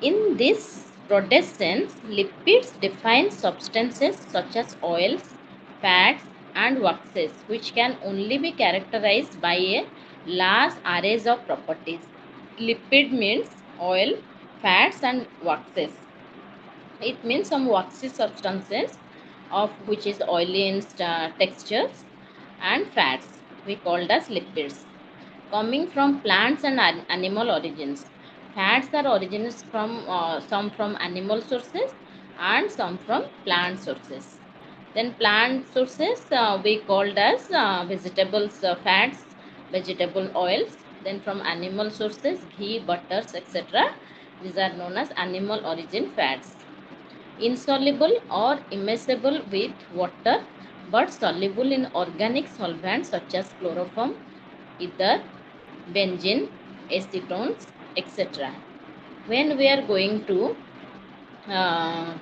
In this broadest sense, lipids define substances such as oils, fats, and waxes, which can only be characterized by a large array of properties. Lipid means oil, fats, and waxes. It means some waxy substances of which is oily in textures, and fats we called as lipids coming from plants and animal origins. Fats are origins from some from animal sources and some from plant sources. Then plant sources we called as vegetables fats, vegetable oils. Then from animal sources, ghee, butters, etc. These are known as animal origin fats. Insoluble or immiscible with water, but soluble in organic solvents such as chloroform, ether, benzene, acetones, etc. When we are going to uh,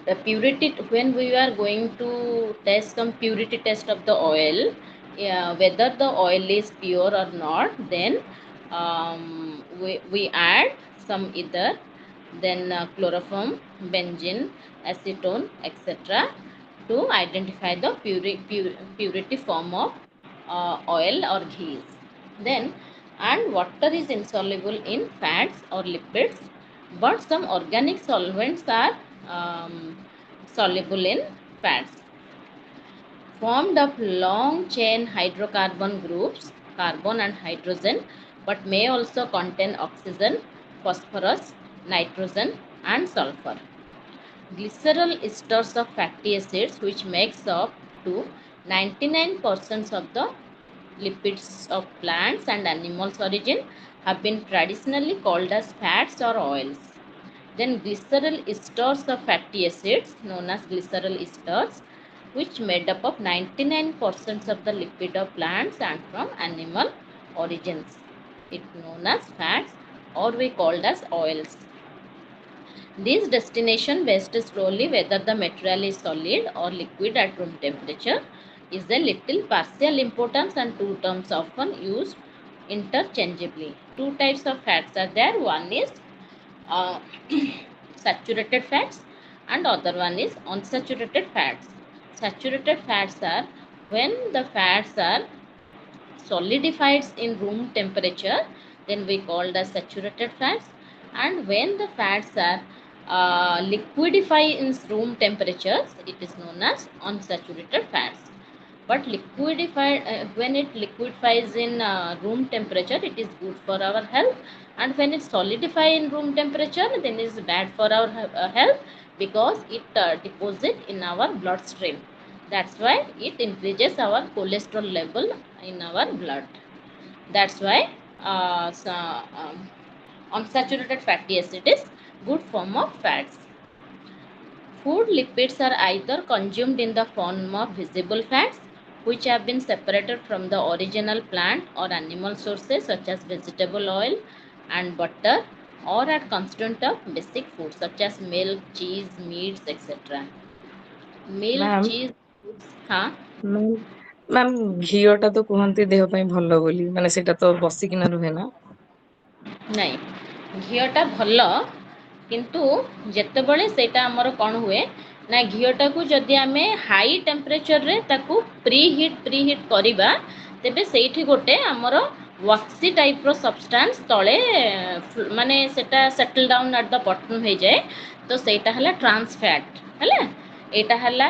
the purity, when we are going to test some purity test of the oil, whether the oil is pure or not, then we add some ether, then chloroform, benzene, acetone, etc. to identify the purity form of oil or ghee. Then, and water is insoluble in fats or lipids, but some organic solvents are soluble in fats. Formed of long chain hydrocarbon groups, carbon and hydrogen, but may also contain oxygen, phosphorus, nitrogen, and sulfur. Glycerol esters of fatty acids, which makes up to 99% of the lipids of plants and animals origin, have been traditionally called as fats or oils. Then glycerol esters of fatty acids known as glycerol esters, which made up of 99% of the lipid of plants and from animal origins. It known as fats or we called as oils. This destination based slowly whether the material is solid or liquid at room temperature is a little partial importance, and two terms often used interchangeably. Two types of fats are there. One is uh, saturated fats and other one is unsaturated fats. Saturated fats are when the fats are solidifies in room temperature, then we call the saturated fats, and when the fats are liquidify in room temperatures, it is known as unsaturated fats. But liquidified when it liquefies in room temperature, it is good for our health, and when it solidify in room temperature, then it is bad for our health, because it deposit in our bloodstream. That's why it increases our cholesterol level in our blood. That's why unsaturated fatty acid is good form of fats. Food lipids are either consumed in the form of visible fats, which have been separated from the original plant or animal sources such as vegetable oil and butter, or are constituent of basic foods such as milk, cheese, meats, etc. Milk, ma'am cheese, foods, huh? Ma'am ma'am ଘିଅ ଟା ତ କୁହନ୍ତି ଦେହ ପାଇଁ ଭଲ ବୋଲି, ମାନେ ସେଇଟା ତ ବସିକିନା ରୁହେ ନା? ନାଇଁ, ଘିଅଟା ଭଲ, କିନ୍ତୁ ଯେତେବେଳେ ସେଇଟା ଆମର କ'ଣ ହୁଏ ନା, ଘିଅଟାକୁ ଯଦି ଆମେ ହାଇ ଟେମ୍ପରେଚରରେ ତାକୁ ପ୍ରି ହିଟ୍ କରିବା, ତେବେ ସେଇଠି ଗୋଟେ ଆମର ୱାକ୍ସି ଟାଇପ୍ର ସବଷ୍ଟାନ୍ସ ତଳେ ମାନେ ସେଟା settle down at the bottom ହେଇଯାଏ। ତ ସେଇଟା ହେଲା ଟ୍ରାନ୍ସ ଫ୍ୟାଟ୍ ହେଲା। ଏଇଟା ହେଲା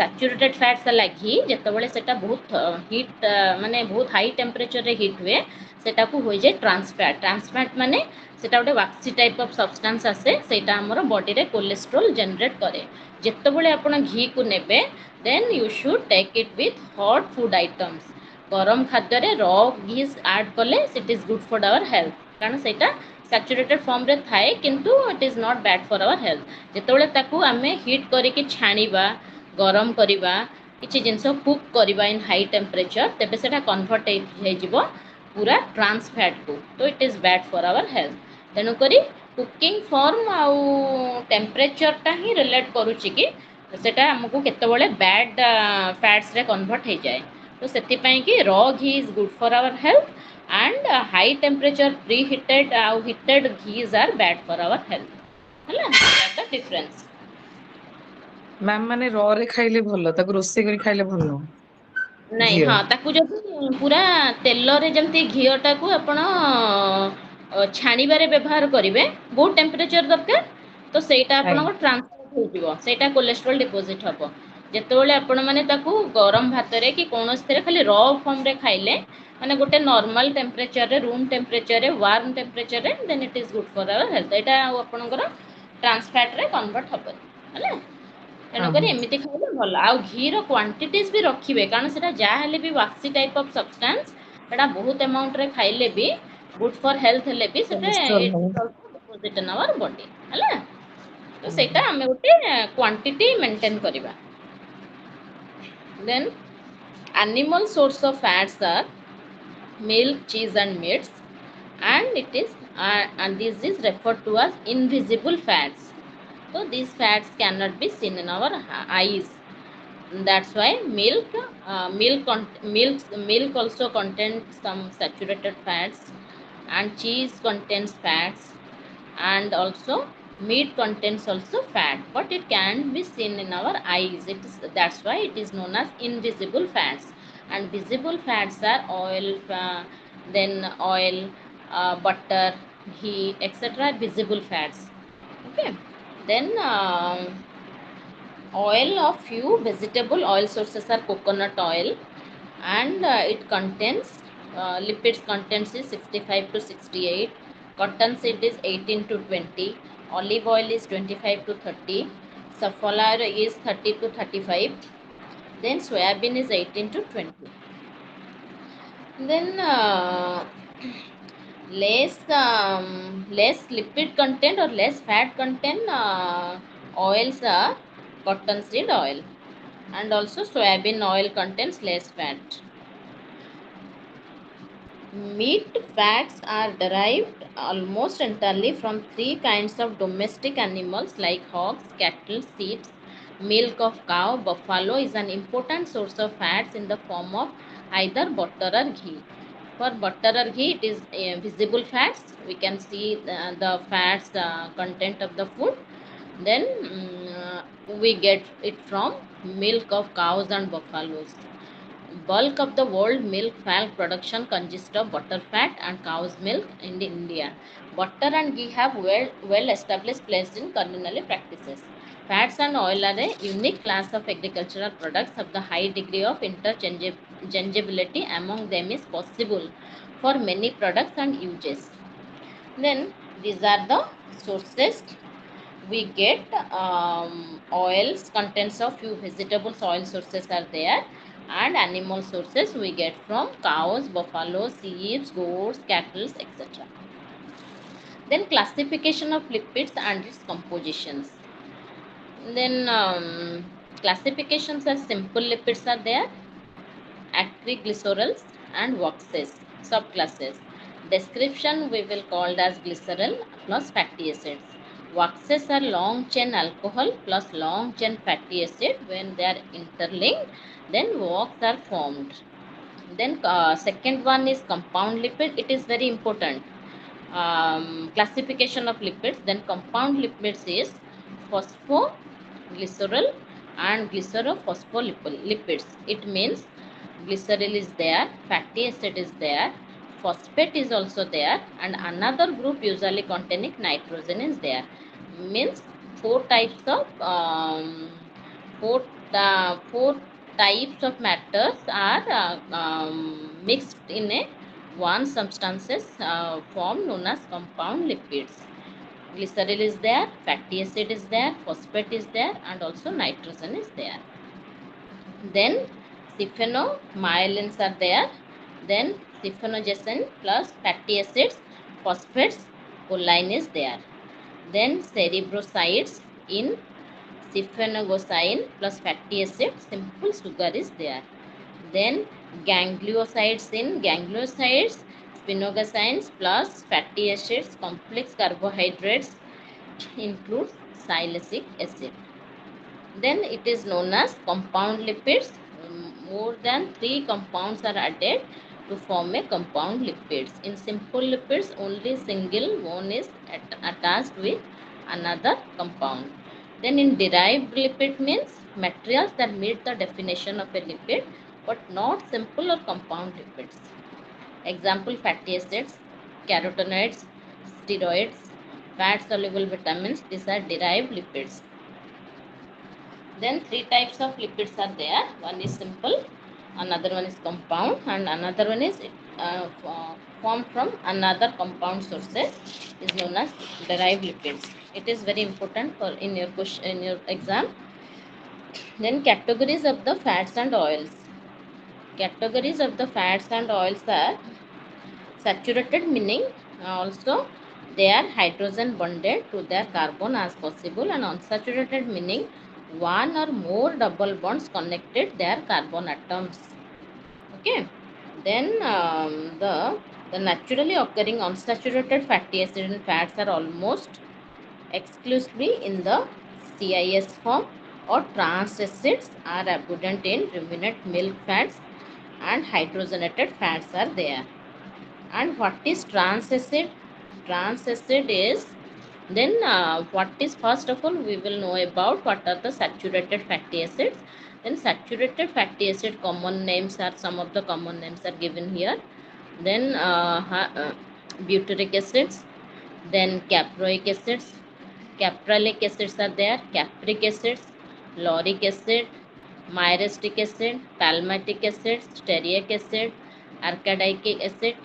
ସାଚୁରେଟେଡ୍ ଫ୍ୟାଟ୍ସ ହେଲା ଘି। ଯେତେବେଳେ ସେଟା ବହୁତ ହିଟ୍ ମାନେ ବହୁତ ହାଇ ଟେମ୍ପରେଚରରେ ହିଟ୍ ହୁଏ, ସେଟାକୁ ହୋଇଯାଏ ଟ୍ରାନ୍ସ ଫ୍ୟାଟ୍। ଟ୍ରାନ୍ସ ଫ୍ୟାଟ୍ ମାନେ ସେଟା ଗୋଟେ ୱାକ୍ସି ଟାଇପ୍ ଅଫ୍ ସବଷ୍ଟାନ୍ସ ଆସେ, ସେଇଟା ଆମର ବଡ଼ିରେ କୋଲେଷ୍ଟ୍ରୋଲ୍ ଜେନେରେଟ୍ କରେ। ଯେତେବେଳେ ଆପଣ ଘିକୁ ନେବେ, then you should take it with hot food items. ଗରମ ଖାଦ୍ୟରେ ର ଘି ଆଡ଼୍ କଲେ it is good for our health, କାରଣ ସେଇଟା ସାଚୁରେଟେଡ୍ ଫର୍ମରେ ଥାଏ, କିନ୍ତୁ it is not bad for our health. ଯେତେବେଳେ ତାକୁ ଆମେ ହିଟ୍ କରିକି ଛାଣିବା, ଗରମ କରିବା, କିଛି ଜିନିଷ କୁକ୍ କରିବା ଇନ୍ ହାଇ ଟେମ୍ପରେଚର, ତେବେ ସେଇଟା କନଭର୍ଟ ହେଇଯିବ ପୁରା ଟ୍ରାନ୍ସ ଫ୍ୟାଟ୍କୁ। ତ it is bad for our health. ତେଣୁକରି କୁକିଂ ଫର୍ମ ଆଉ ଟେମ୍ପରେଚରଟା ହିଁ ରିଲେଟ୍ କରୁଛି କି ସେଇଟା ଆମକୁ କେତେବେଳେ ବ୍ୟାଡ୍ ଫ୍ୟାଟ୍ସରେ କନଭର୍ଟ ହେଇଯାଏ। ତ ସେଥିପାଇଁ କି raw ghee is good for our health, and high temperature preheated ଆଉ heated ghees are bad for our health. ହେଲା ଦ୍ୟାଟ୍ ଦ ଡିଫରେନ୍ସ। ମ୍ୟାମ୍ ମାନେ ର ରେ ଖାଇଲେ ଭଲ, ତାକୁ ରୋଷେଇ କରି ଖାଇଲେ ଭଲ ନୁହଁ। ନାଇଁ ଘିଅ ହଁ ତାକୁ ଯଦି ପୁରା ତେଲରେ ଯେମିତି ଘିଅଟାକୁ ଆପଣ ଛାଣିବାରେ ବ୍ୟବହାର କରିବେ ବହୁତ ଟେମ୍ପରେଚର ଦରକାର ତ ସେଇଟା ଆଜ୍ଞା ଆପଣଙ୍କ ଟ୍ରାନ୍ସଫର୍ ହେଇଯିବ, ସେଇଟା କୋଲେଷ୍ଟ୍ରଲ ଡିପୋଜିଟ୍ ହବ। ଯେତେବେଳେ ଆପଣ ମାନେ ତାକୁ ଗରମ ଭାତରେ କି କୌଣସିରେ ଖାଲି ର ଫର୍ମରେ ଖାଇଲେ ମାନେ ଗୋଟେ ନର୍ମାଲ ଟେମ୍ପରେଚରରେ ରୁମ୍ ଟେମ୍ପରେଚରରେ ୱାର୍ମ ଟେମ୍ପରେଚରରେ then it is good for our health. ଏଇଟା ଆଉ ଆପଣଙ୍କର ଟ୍ରାନ୍ସଫ୍ୟାଟ୍ରେ କନଭର୍ଟ ହବନି ହେଲା। ହଁ ତେଣୁକରି ହଁ ଏମିତି ଖାଇଲେ ଭଲ। ଆଉ ଘିର କ୍ୱାଣ୍ଟିଟିସ୍ ବି ରଖିବେ କାରଣ ସେଇଟା ଯାହା ହେଲେ ବି ୱାକ୍ସି ଟାଇପ୍ ଅଫ୍ ସବଷ୍ଟାନ୍ସ, ସେଇଟା ବହୁତ ଆମାଉଣ୍ଟରେ ଖାଇଲେ ବି ଗୁଡ୍ ଫର୍ ହେଲ୍ଥ ହେଲେ ବି ସେଟା କୋଲେଷ୍ଟ୍ରଲ ହବ। ଡିପୋଜିଟ୍ ଇନ୍ ଆୱାର ବଡି ହେଲା। ତ ହଁ ସେଇଟା ଆମେ ଗୋଟେ କ୍ୱାଣ୍ଟିଟି ମେଣ୍ଟେନ୍ କରିବା। ଦେନ୍ animal source of fats are milk, cheese and meats, and it is and this is referred to as invisible fats. So these fats cannot be seen in our eyes. That's why milk also contains some saturated fats, and cheese contains fats, and also meat contains also fat, but it can be seen in our eyes. It is that's why it is known as invisible fats. And visible fats are oil, then oil, butter, ghee, etc. Visible fats. Okay. Then oil of few vegetable oil sources are coconut oil, and it contains lipids contains is 65 to 68, cotton seed is 18 to 20, olive oil is 25 to 30, safflower is 30 to 35, then soybean is 18 to 20. Then less lipid content or less fat content oils are cotton seed oil, and also soybean oil contains less fat. Meat fats are derived almost entirely from three kinds of domestic animals like hogs, cattle, sheep. Milk of cow, buffalo is an important source of fats in the form of either butter or ghee. For butter or ghee, it is visible fats. We can see the fats content of the food. Then we get it from milk of cows and buffaloes. Bulk of the world milk fat production consists of butter fat and cow's milk in India. Butter and ghee have well established place in culinary practices. Fats and oil are a unique class of agricultural products of the high degree of interchangeability among them is possible for many products and uses. Then these are the sources we get. Oils contents of few vegetables oil sources are there, and animal sources we get from cows, buffalo, sheep, goats, cattle, etc. Then classification of lipids and its compositions. Then classifications are simple lipids are there, acryglycerols and waxes. Subclasses. Description we will call as glycerol plus fatty acids. Waxes are long chain alcohol plus long chain fatty acid. When they are interlinked, then wax are formed. Then second one is compound lipid. It is very important. Classification of lipids. Then compound lipids is phosphoglycerol and glycerophospholipids. It means glycerol is there, fatty acid is there, phosphate is also there, and another group usually containing nitrogen is there. Means four types of four four types of matters are mixed in a one substances form known as compound lipids. Glycerol is there, fatty acid is there, phosphate is there, and also nitrogen is there. Then myelins are there. Then siphenogesin plus fatty acids, phosphates, choline is there. Then cerebrosides in siphonogosine plus fatty acid, simple sugar is there. Then gangliosides in gangliosides, sphingosines plus fatty acids, complex carbohydrates includes sialic acid. Then it is known as compound lipids. More than three compounds are added to form a compound lipids. In simple lipids, only single one is attached with another compound. Then in derived lipid means materials that meet the definition of a lipid but not simple or compound lipids. Example fatty acids, carotenoids, steroids, fat soluble vitamins, these are derived lipids. Then three types of lipids are there. One is simple, another one is compound, and another one is formed from another compound sources is known as derived lipids. It is very important for in your question in your exam. Then categories of the fats and oils. Categories of the fats and oils are saturated, meaning also they are hydrogen bonded to their carbon as possible, and unsaturated meaning one or more double bonds connected their carbon atoms. Okay. Then the naturally occurring unsaturated fatty acids and fats are almost exclusively in the CIS form, or trans acids are abundant in ruminant milk fats, and hydrogenated fats are there. And what is trans acid? Trans acid is, then what is, first of all we will know about what are the saturated fatty acids. Then saturated fatty acid common names are, some of the common names are given here. Then butyric acids, then caproic acids, capralic acids are there, capric acids, lauric acid, myristic acid, palmitic acid, stearic acid, arachidonic acid,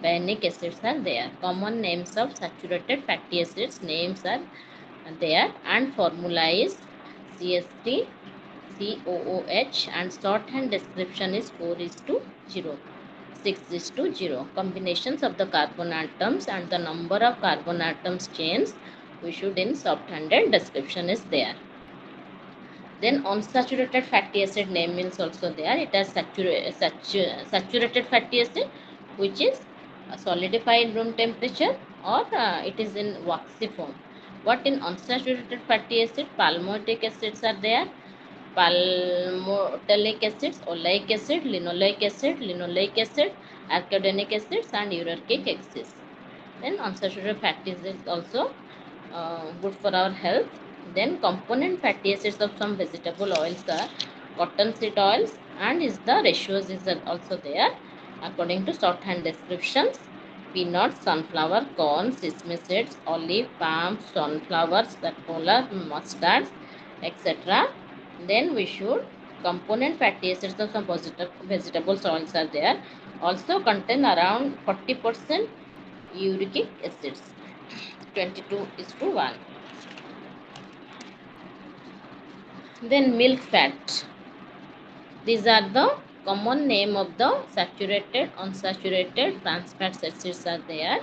behnic acids are there. Common names of saturated fatty acids names are there, and formula is CST, COOH, and shorthand description is 4 is to 0. 6 is to 0. Combinations of the carbon atoms and the number of carbon atoms chains we should in shorthanded description is there. Then unsaturated fatty acid name is also there. It has saturated fatty acid, which is solidified room temperature, or it is in waxy form. What in unsaturated fatty acid? Palmoic acids are there. Palmitoleic acids, oleic acid, linoleic acid, arachidonic acids, and uric acids. Then unsaturated fatty acids also good for our health. Then component fatty acids of some vegetable oils are cottonseed oils, and is the ratios is also there according to shorthand descriptions: peanuts, sunflower, corn, sesame seeds, olive, palm, sunflowers, canola, mustards, etc. Then we should component fatty acids of some vegetable oils are there, also contain around 40% uric acids, 22 is to 1. Then milk fat. These are the common name of the saturated, unsaturated, trans fat acids are there.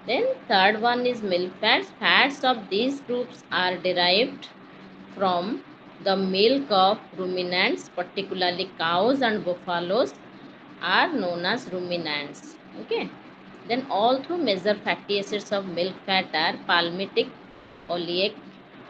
Then third one is milk fats. Fats of these groups are derived from the milk of ruminants, particularly cows and buffaloes are known as ruminants. Okay. Then all through major fatty acids of milk fat are palmitic, oleic,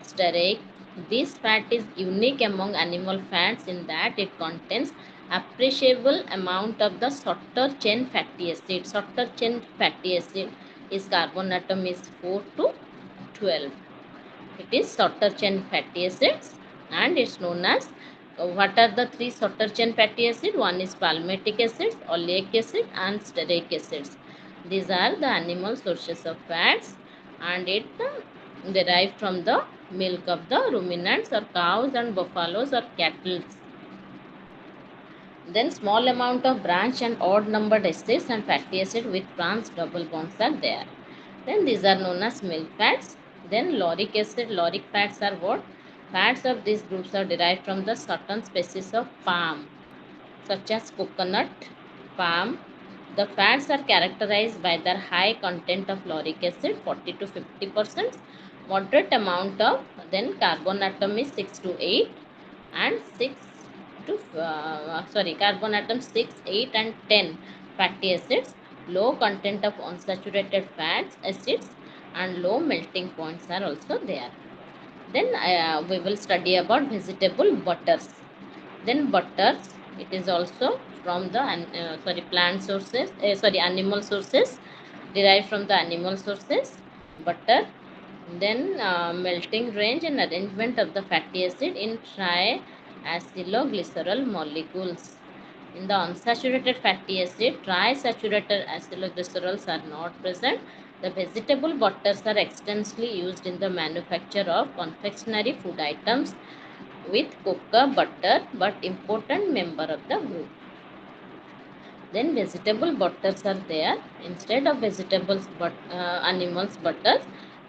stearic. This fat is unique among animal fats in that it contains appreciable amount of the shorter chain fatty acid. Shorter chain fatty acid is carbon atom is 4 to 12. It is shorter chain fatty acids, and it's known as, what are the three shorter chain fatty acid? One is palmitic acid, oleic acid, and stearic acids. These are the animal sources of fats, and it derived from the milk of the ruminants or cows and buffaloes or cattle. Then small amount of branch and odd numbered acids and fatty acid with trans double bonds are there. Then these are known as milk fats. Then lauric acid, lauric fats are what? Fats of these groups are derived from the certain species of palm, such as coconut, palm. The fats are characterized by their high content of lauric acid, 40 to 50%. Moderate amount of, then carbon atom is 6 to 8, and 6 to carbon atoms 6, 8, and 10 fatty acids. Low content of unsaturated fats acids and low melting points are also there. Then we will study about vegetable butters. Then butters, it is also from the plant sources, animal sources, derived from the animal sources. Butter, Then melting range and arrangement of the fatty acid in triacylglycerol molecules. In the unsaturated fatty acid, trisaturated acylglycerols are not present. The vegetable butters are extensively used in the manufacture of confectionery food items with cocoa butter, but important member of the group. Then vegetable butters are there. Instead of vegetables but animals butters,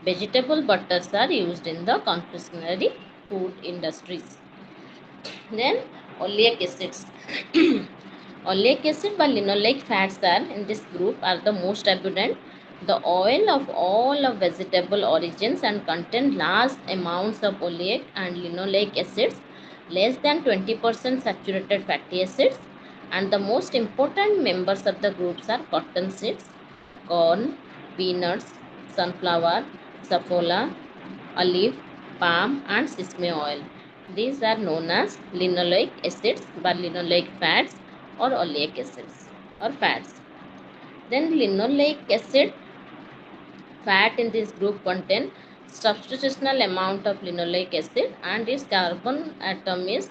vegetable butters are used in the confectionery food industries. Then oleic acids. Oleic acid by linoleic fats are in this group are the most abundant. The oil of all of vegetable origins and contain large amounts of oleic and linoleic acids, less than 20% saturated fatty acids, and the most important members of the groups are cotton seeds, corn, peanuts, sunflower, safflower, olive, palm, and sesame oil. These are known as linoleic acids, but linoleic fats or oleic acids or fats. Then linoleic acid fat in this group contain substitutional amount of linoleic acid and its carbon atom is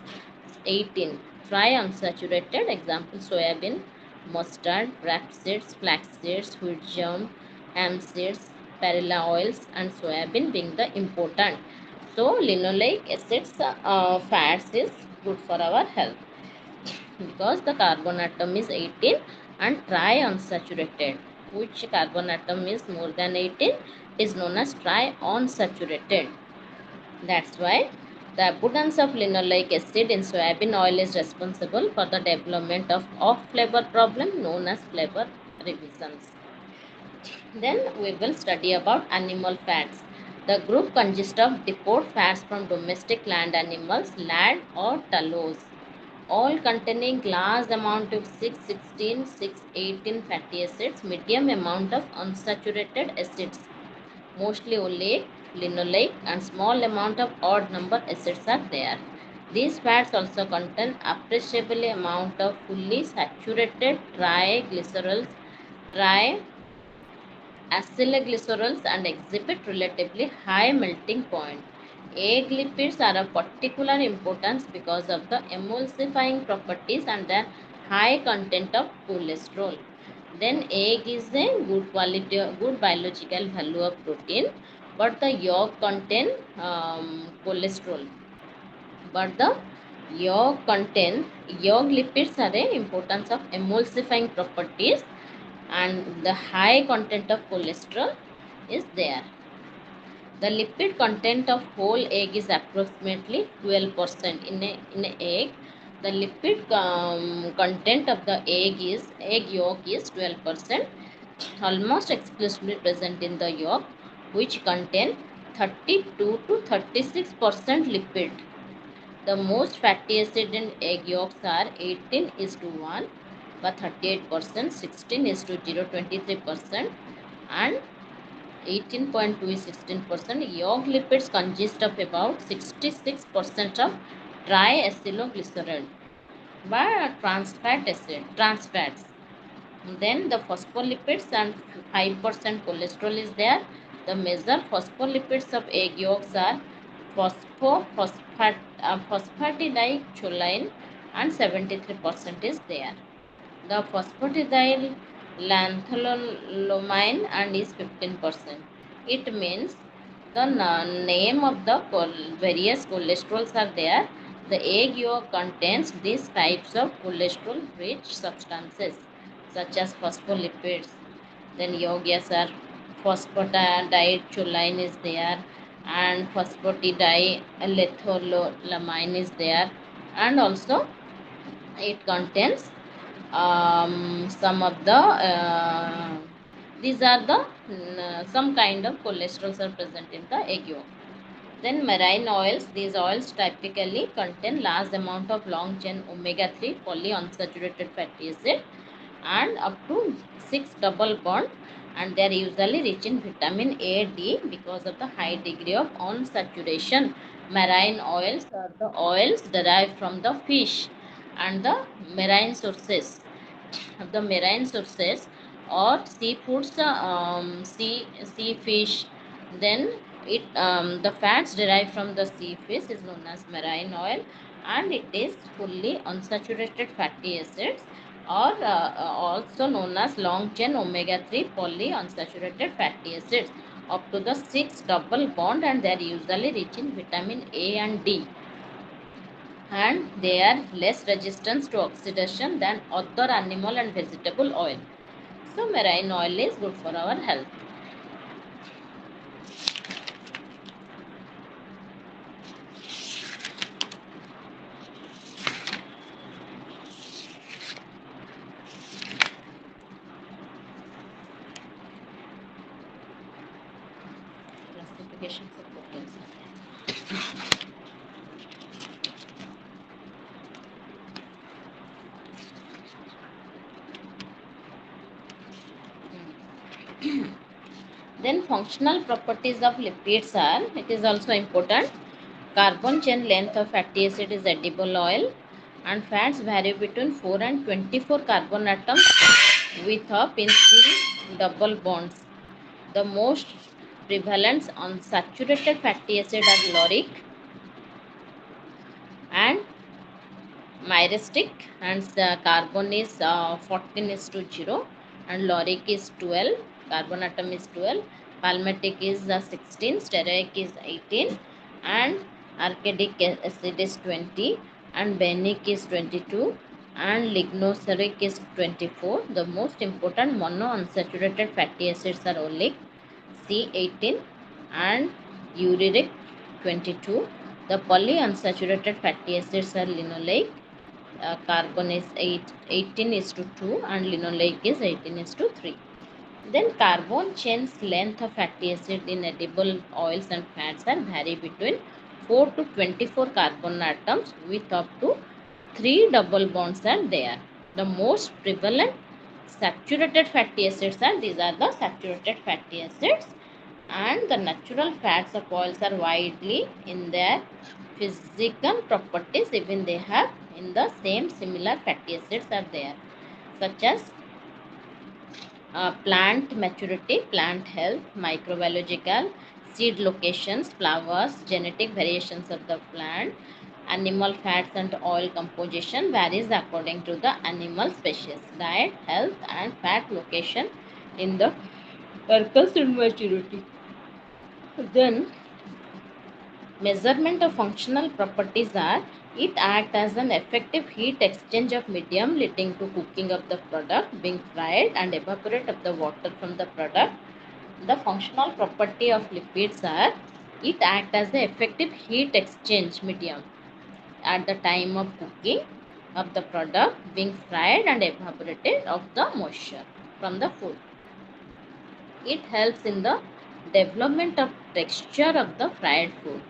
18. Try unsaturated example soybean, mustard, rapeseeds, flax seeds, wheat germ, hemp seeds, perilla oils and soybean being the important. So linoleic acids fats is good for our health because the carbon atom is 18 and triunsaturated, which carbon atom is more than 18 is known as triunsaturated. That's why the abundance of linoleic acid in soybean oil is responsible for the development of off flavor problem known as flavor revisions. Then we will study about animal fats. The group consists of depot fats from domestic land animals, lard or tallows, all containing large amount of 616, 618 fatty acids, medium amount of unsaturated acids, mostly oleic, linoleic, and small amount of odd number acids are there. These fats also contain appreciable amount of fully saturated triglycerols, acylglycerols and exhibit relatively high melting point. Egg lipids are of particular importance because of the emulsifying properties and their high content of cholesterol. Then egg is a good quality, good biological value of protein, but the yolk contain cholesterol. But the yolk lipids are a importance of emulsifying properties and the high content of cholesterol is there. The lipid content of whole egg is approximately 12% in a egg. The lipid content of the egg yolk is 12%, almost exclusively present in the yolk, which contain 32 to 36% lipid. The most fatty acid in egg yolks are 18 is to 1, but 38%, 16 is to 0.23%, and 18.2 is 16%. Yolk lipids consist of about 66% of triacylglycerol by trans fats. Then the phospholipids and 5% cholesterol is there. The major phospholipids of egg yolks are phosphatidylcholine and 73% is there. The phosphatidyl lanthanumine and is 15%. It means the name of the various cholesterols are there. The egg yolk contains these types of cholesterol rich substances such as phospholipids. Then yogis are phosphatidylcholine is there and phosphatidylletholamine is there, and also it contains some of the these are the some kind of cholesterols are present in the egg yolk. Then marine oils, these oils typically contain large amount of long chain omega-3 polyunsaturated fatty acid and up to 6 double bond, and they are usually rich in vitamin A, D because of the high degree of unsaturation. Marine oils are the oils derived from the fish and the marine sources the marine sources or seafoods, sea fish, then The fats derived from the sea fish is known as marine oil, and it is fully unsaturated fatty acids, or also known as long chain omega-3 polyunsaturated fatty acids up to the 6 double bond, and they are usually rich in vitamin A and D, and they are less resistant to oxidation than other animal and vegetable oil. So marine oil is good for our health. Classifications of proteins. Then functional properties of lipids are, it is also important. Carbon chain length of fatty acid is edible oil, and fats vary between 4 and 24 carbon atoms with up in 3 double bonds. The most prevalent unsaturated fatty acid are lauric and myristic, and carbon is 14 is to 0, and lauric is 12, carbon atom is 12, palmitic is 16, stearic is 18, and archaic acid is 20, and benic is 22, and lignoceric is 24. The most important monounsaturated fatty acids are oleic C18 and uric 22. The polyunsaturated fatty acids are linoleic, carbon is 18 is to 2, and linoleic is 18 is to 3. Then carbon chain's length of fatty acid in edible oils and fats are vary between 4 to 24 carbon atoms with up to 3 double bonds are there. The most prevalent saturated fatty acids are, these are the saturated fatty acids, and the natural fats of oils are widely in their physical properties, even they have in the same similar fatty acids are there, such as plant maturity, plant health, microbiological, seed locations, flowers, genetic variations of the plant, animal fats and oil composition varies according to the animal species, diet, health, and fat location in the carcass and maturity. Then measurement of functional properties are, it acts as an effective heat exchange of medium leading to cooking of the product being fried and evaporate of the water from the product. The functional property of lipids are, it acts as the effective heat exchange medium at the time of cooking of the product being fried and evaporated of the moisture from the food. It helps in the development of texture of the fried food.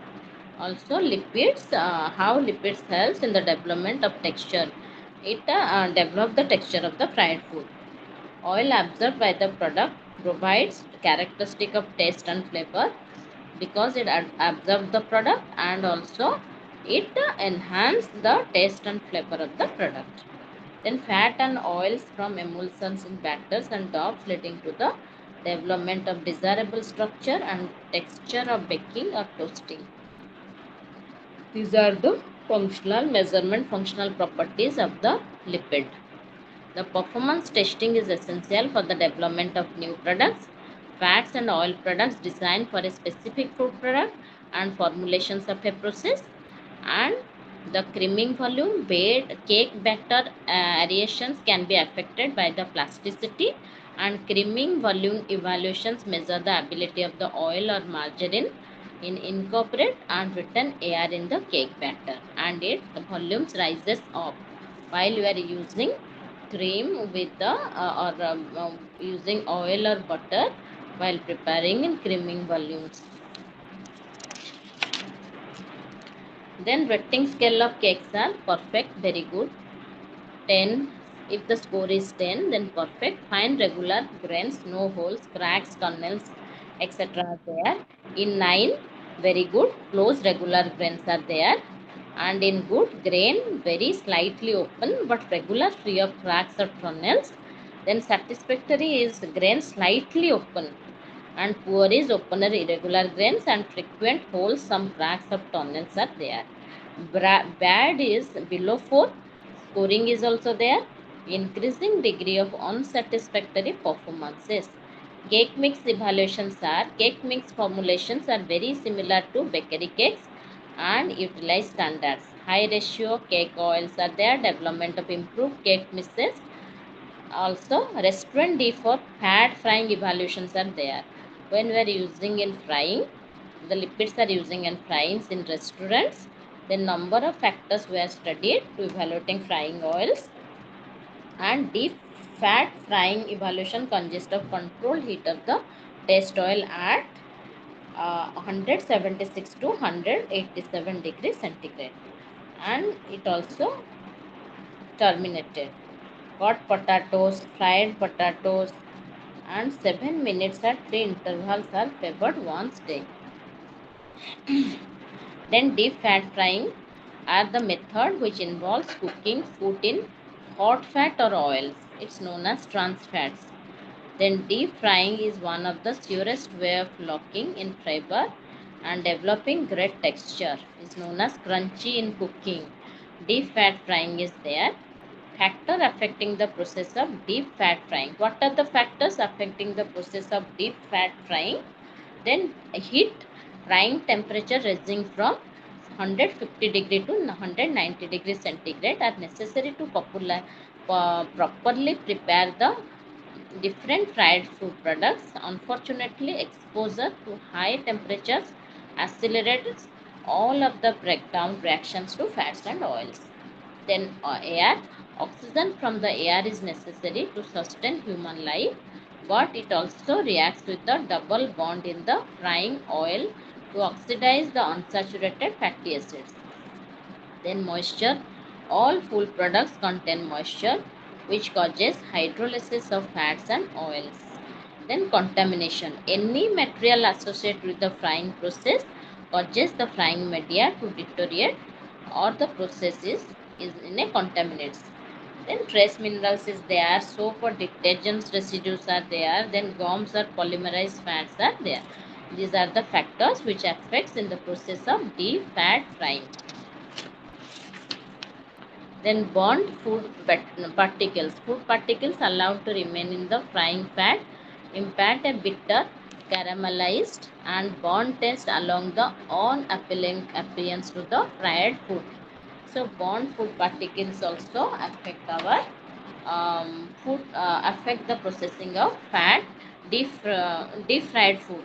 Also lipids, how lipids helps in the development of texture, it develop the texture of the fried food. Oil absorbed by the product provides characteristic of taste and flavor because it absorbs the product, and also it enhance the taste and flavor of the product. Then fat and oils from emulsions in batters and doughs leading to the development of desirable structure and texture of baking or toasting. These are the functional measurement, functional properties of the lipid. The performance testing is essential for the development of new products, fats and oil products designed for a specific food product and formulations of a process. And the creaming volume, bed, cake batter aerations can be affected by the plasticity, and creaming volume evaluations measure the ability of the oil or margarine in incorporate and return air in the cake batter, and its volumes rises up while you are using cream with the using oil or butter while preparing in creaming volumes. Then rating scale of cakes are perfect, very good, 10. If the score is 10, then perfect, fine regular grains, no holes, cracks, tunnels, etc. are there. In 9, very good, close regular grains are there. And in good, grain very slightly open but regular, free of cracks or tunnels. Then satisfactory is grain slightly open and poor is open or irregular grains and frequent holes, some cracks of tunnels are there. Bad is below 4, scoring is also there, increasing degree of unsatisfactory performances. Cake mix evaluations are, cake mix formulations are very similar to bakery cakes and utilize standards. High ratio cake oils are there, development of improved cake mixes. Also restaurant D for fat frying evaluations are there. When we are using in frying, the lipids are using in frying in restaurants, the number of factors were studied to evaluating frying oils. And deep fat frying evaluation consists of controlled heat of the test oil at 176 to 187 degrees centigrade, and it also terminated. Hot potatoes, fried potatoes, and 7 minutes at 3 intervals are favored once day. Then deep fat frying are the method which involves cooking food in hot fat or oils. It's known as trans fats. Then deep frying is one of the surest way of locking in flavor and developing great texture. It's known as crunchy in cooking. Deep fat frying is there. Factor affecting the process of deep fat frying. What are the factors affecting the process of deep fat frying? Then heat, frying temperature rising from 150 degree to 190 degrees centigrade are necessary to properly prepare the different fried food products. Unfortunately, exposure to high temperatures accelerates all of the breakdown reactions to fats and oils. Then air. Oxygen from the air is necessary to sustain human life, but it also reacts with the double bond in the frying oil to oxidize the unsaturated fatty acids. Then moisture. All food products contain moisture, which causes hydrolysis of fats and oils. Then contamination. Any material associated with the frying process causes the frying media to deteriorate, or the process is in a contaminates. Then trace minerals is there, soap or detergents residues are there, then gums or polymerized fats are there. These are the factors which affects in the process of deep fat frying. Then burnt food particles. Food particles allowed to remain in the frying fat impart a bitter, caramelized and burnt taste along the unappealing appearance to the fried food. So burnt food particles also affect our food, affect the processing of fat, deep fried food.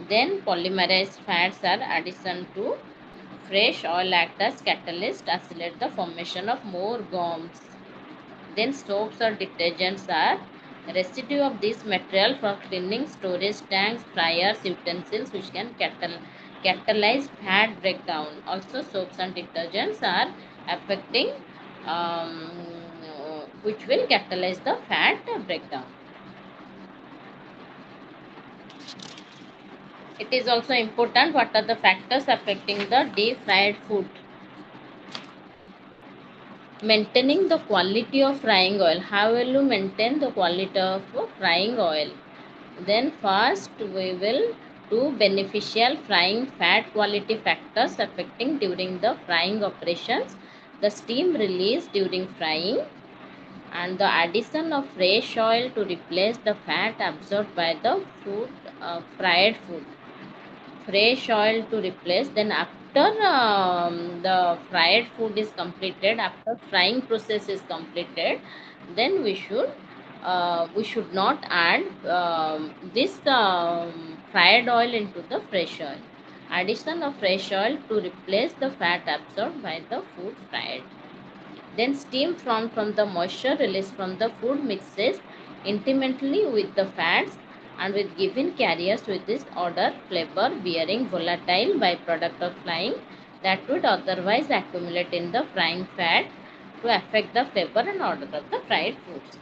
Then polymerized fats are addition to fresh oil act as catalyst, accelerate the formation of more gums. Then soaps or detergents are residue of this material for cleaning storage tanks, fryers, utensils, which can catalyze fat breakdown. Also soaps and detergents are affecting, um, which will catalyze the fat breakdown. It is also important what are the factors affecting the deep fried food. Maintaining the quality of frying oil. How will you maintain the quality of frying oil? Then first we will do beneficial frying fat quality factors affecting during the frying operations. The steam released during frying and the addition of fresh oil to replace the fat absorbed by the fried food. Fresh oil to replace. Then after the fried food is completed, after frying process is completed, then we should not add this fried oil into the fresh oil. Addition of fresh oil to replace the fat absorbed by the food fried. Then steam from the moisture released from the food mixes intimately with the fats and with given carriers with this odor, flavor, bearing volatile byproduct of frying that would otherwise accumulate in the frying fat to affect the flavor and odor of the fried foods.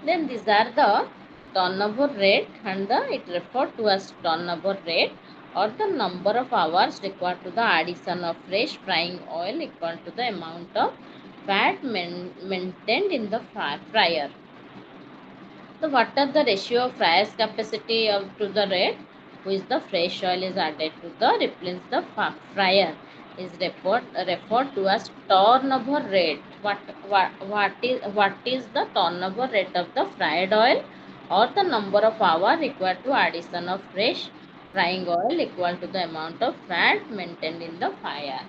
Then these are the turnover rate, and it referred to as turnover rate, or the number of hours required to the addition of fresh frying oil equal to the amount of fat maintained in the fryer. So what are the ratio of fryer's capacity to the rate which the fresh oil is added to the replace the fryer is referred to as turnover rate. What is the turnover rate of the fried oil, or the number of hours required to addition of fresh frying oil equal to the amount of fat maintained in the fryer.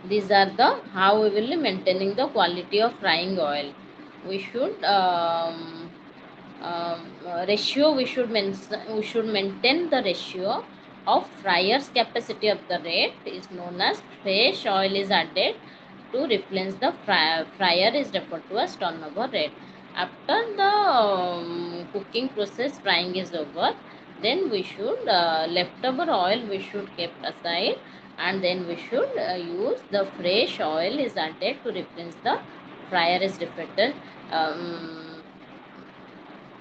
These are the how we will be maintaining the quality of frying oil. We should ratio we should maintain the ratio of fryer's capacity of the rate is known as fresh oil is added to replace the fryer is referred to as turnover rate. After the cooking process frying is over, then we should leftover oil we should keep aside, and then we should use the fresh oil is added to replace the fryer is repeated. um,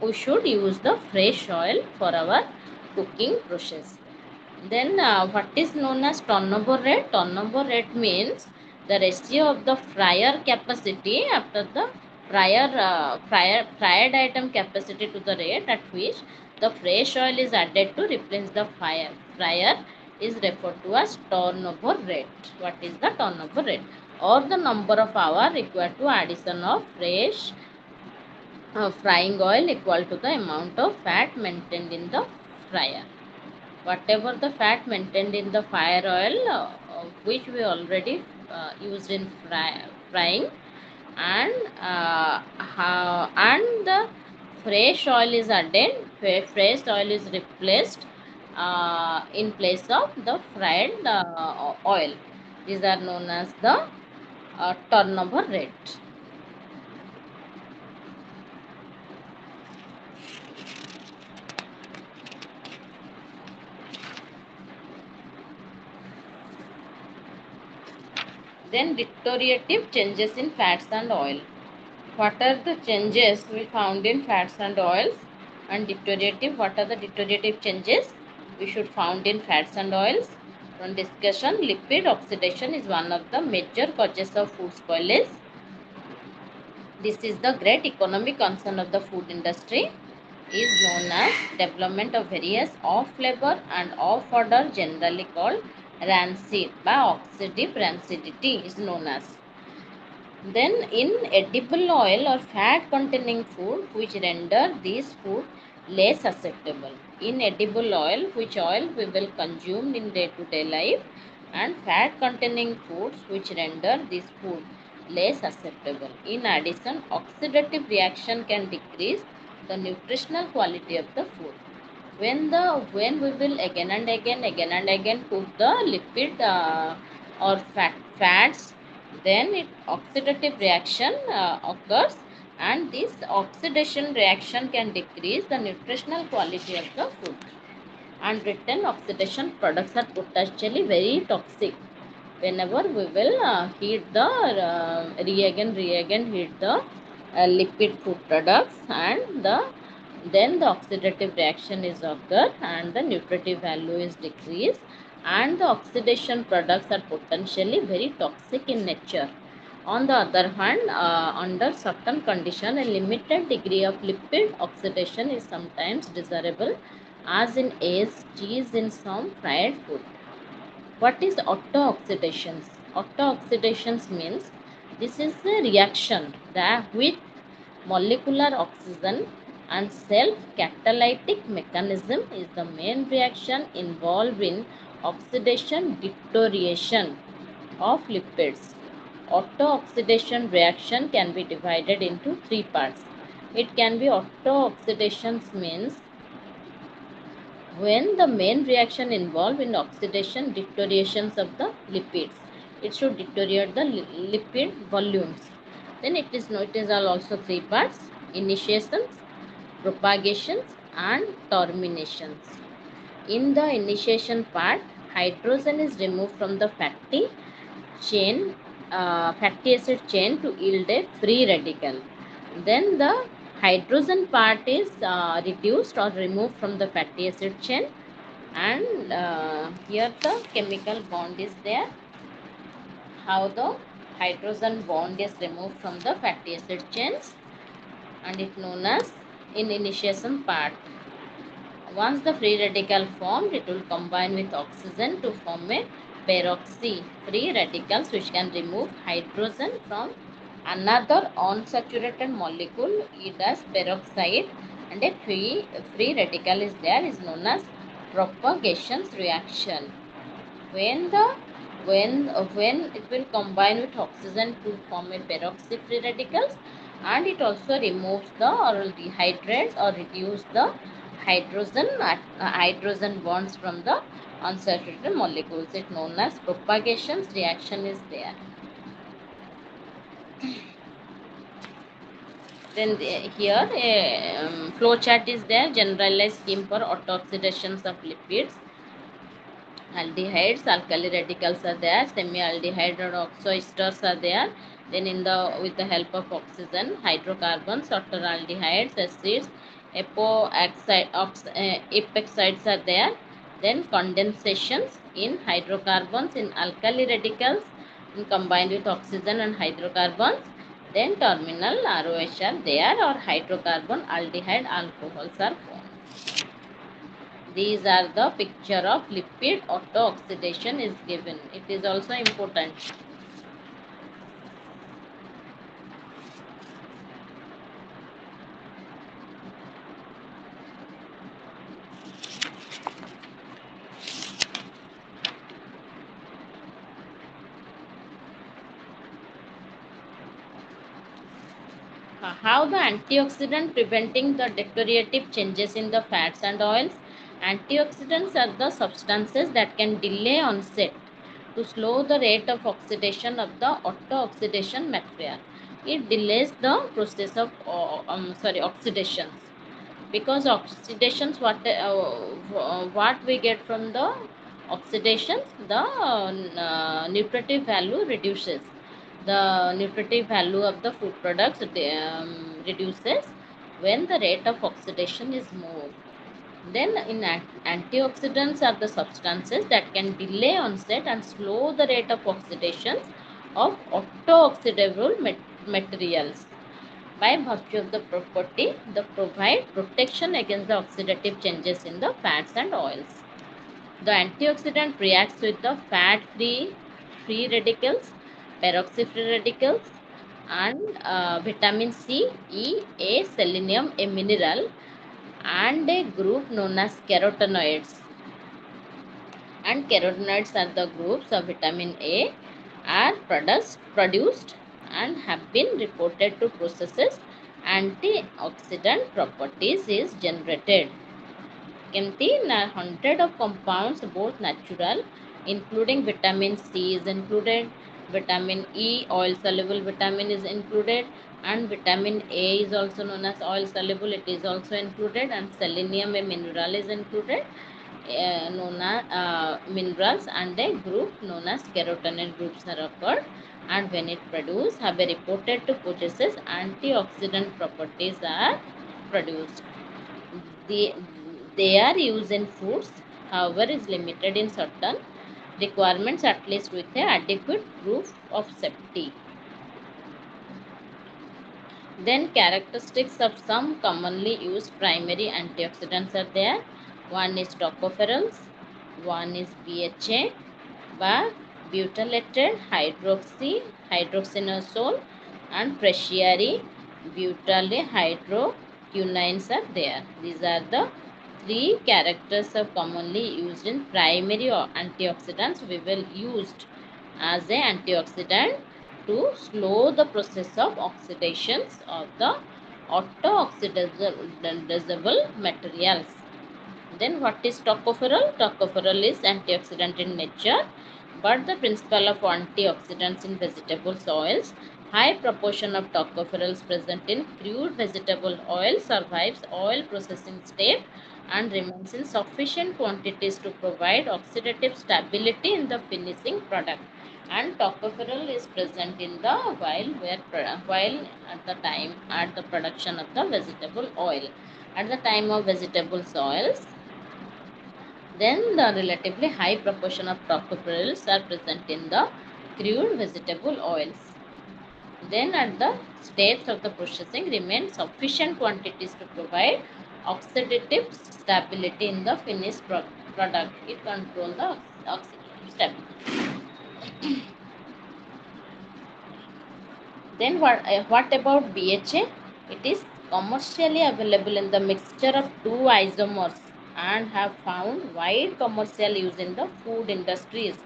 we should use the fresh oil for our cooking process. Then what is known as turnover rate? Turnover rate means the ratio of the fryer capacity after the fried item capacity to the rate at which the fresh oil is added to replace the fryer is referred to as turnover rate. What is the turnover rate? Or the number of hours required to addition of fresh frying oil equal to the amount of fat maintained in the fryer. Whatever the fat maintained in the fire oil, which we already used in frying, and the fresh oil is added, fresh oil is replaced in place of the fried oil. These are known as the turnover rate. Then deteriorative changes in fats and oil. What are the changes we found in fats and oils? And deteriorative, what are the deteriorative changes we should found in fats and oils? From discussion, lipid oxidation is one of the major causes of food spoilage. This is the great economic concern of the food industry, is known as development of various off flavor and off odor, generally called rancid by oxidative rancidity is known as. Then inedible oil or fat containing food which render these food less acceptable. Inedible oil, which oil we will consume in day-to-day life, and fat containing foods which render this food less acceptable. In addition, oxidative reaction can decrease the nutritional quality of the food. When we will again and again cook the lipid or fats, then it oxidative reaction occurs, and this oxidation reaction can decrease the nutritional quality of the food. And written oxidation products are potentially very toxic whenever we will heat the reagent heat the liquid food products, and then the oxidative reaction is occur and the nutritive value is decreased, and the oxidation products are potentially very toxic in nature. On the other hand, under certain condition, a limited degree of lipid oxidation is sometimes desirable, as in eggs, cheese, in some fried food. What is auto-oxidations? Auto-oxidations means this is a reaction that with molecular oxygen and self-catalytic mechanism is the main reaction involved in oxidation deterioration of lipids. Auto-oxidation reaction can be divided into three parts. It can be auto-oxidations means when the main reaction involved in oxidation deteriorations of the lipids, it should deteriorate the lipid volumes. Then it is all also three parts: initiations, propagations, and terminations. In the initiation part, hydrogen is removed from the chain fatty acid chain to yield a free radical. Then the hydrogen part is reduced or removed from the fatty acid chain, and here the chemical bond is there. How the hydrogen bond is removed from the fatty acid chains, and it known as in initiation part. Once the free radical formed, it will combine with oxygen to form a peroxy free radicals which can remove hydrogen from another unsaturated molecule, it as peroxide, and a free radical is there, is known as propagation reaction. When the when it will combine with oxygen to form a peroxy free radicals, and it also removes the or dehydrates or reduce the hydrogen bonds from the unsaturated molecules. It known as propagation reaction is there. Then here a flow chart is there, generalized scheme for auto oxidations of lipids. Aldehydes, alkali radicals are there, semi-aldehyde or oxoesters are there. Then in the with the help of oxygen, hydrocarbons, aldehydes, acids, epoxides are there. Then condensations in hydrocarbons, in alkali radicals, combined with oxygen and hydrocarbons. Then terminal ROH are there, or hydrocarbon aldehyde alcohols are formed. These are the picture of lipid auto oxidation is given. It is also important. How the antioxidant preventing the deteriorative changes in the fats and oils. Antioxidants are the substances that can delay onset to slow the rate of oxidation of the auto-oxidation material. It delays the process of oxidation, because oxidations what we get from the oxidations, the nutritive value reduces, the nutritive value of the food products reduces when the rate of oxidation is more. Then in antioxidants are the substances that can delay onset and slow the rate of oxidation of auto-oxidable materials. By virtue of the property, they provide protection against the oxidative changes in the fats and oils. The antioxidant reacts with the fat-free free radicals, peroxy-free radicals, and vitamin C, E, A, selenium, a mineral, and a group known as carotenoids. And carotenoids are the groups of vitamin A are produced and have been reported to processes antioxidant properties is generated. Contain a hundred of compounds, both natural, including vitamin C is included, vitamin E, oil soluble vitamin is included, and vitamin A is also known as oil soluble, it is also included, and selenium, a mineral, is included, known as minerals, and a group known as carotenoid groups are occurred, and when it produced have been reported to possesses antioxidant properties are produced. The, they are used in foods, however is limited in certain requirements, at least with a adequate proof of safety. Then characteristics of some commonly used primary antioxidants are there. One is tocopherols, one is BHA, bar, butylated hydroxynosole, and tertiary butyl hydroquinones are there. These are the three characters of commonly used in primary antioxidants. We will used as a antioxidant to slow the process of oxidations of the auto-oxidizable materials. Then what is tocopherol? Tocopherol is antioxidant in nature, but the principle of antioxidants in vegetable oils. High proportion of tocopherols present in crude vegetable oil survives oil processing step and remains in sufficient quantities to provide oxidative stability in the finishing product. And tocopherol is present in the while at the time at the production of the vegetable oil. At the time of vegetable oils, then the relatively high proportion of tocopherols are present in the crude vegetable oils. Then at the steps of the processing remain sufficient quantities to provide oxidative stability in the finished product. It controls the oxidative stability. Then what about BHA? It is commercially available in the mixture of two isomers and have found wide commercial use in the food industries.